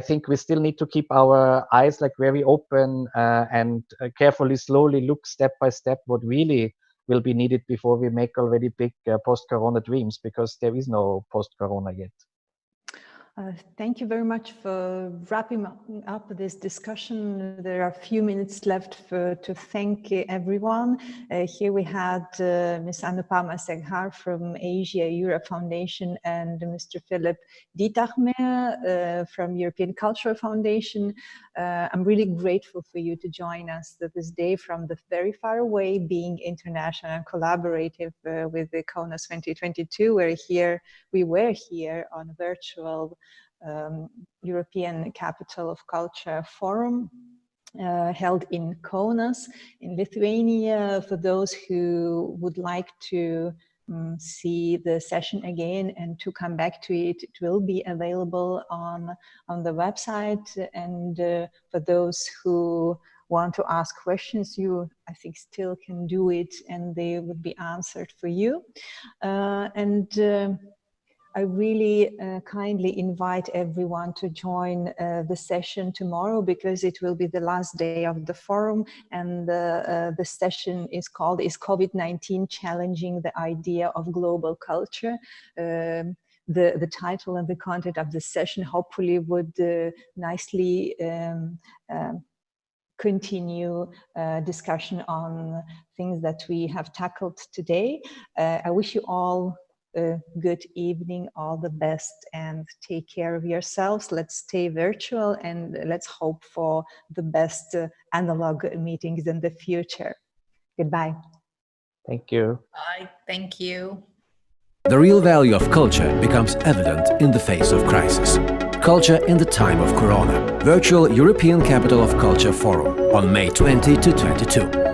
think we still need to keep our eyes like very open and carefully, slowly look step by step what really will be needed before we make already big post-corona dreams, because there is no post-corona yet. Thank you very much for wrapping up this discussion. There are a few minutes left to thank everyone. Here we had Ms. Anupama Sekhar from Asia-Europe Foundation and Mr. Philipp Dietachmair from European Cultural Foundation. I'm really grateful for you to join us this day from the very far away, being international and collaborative with the Kaunas 2022. We were here on a virtual European Capital of Culture Forum held in Kaunas in Lithuania. For those who would like to see the session again and to come back to it, it will be available on the website. And for those who want to ask questions, you, I think, still can do it, and they would be answered for you. I really kindly invite everyone to join the session tomorrow, because it will be the last day of the forum, and the session is called COVID-19 Challenging the Idea of Global Culture. The title and the content of the session hopefully would nicely continue discussion on things that we have tackled today. I wish you all a good evening, all the best, and take care of yourselves. Let's stay virtual, and let's hope for the best analog meetings in the future. Goodbye. Thank you. Bye. Thank you. The real value of culture becomes evident in the face of crisis. Culture in the time of Corona. Virtual European Capital of Culture Forum on May 20 to 22.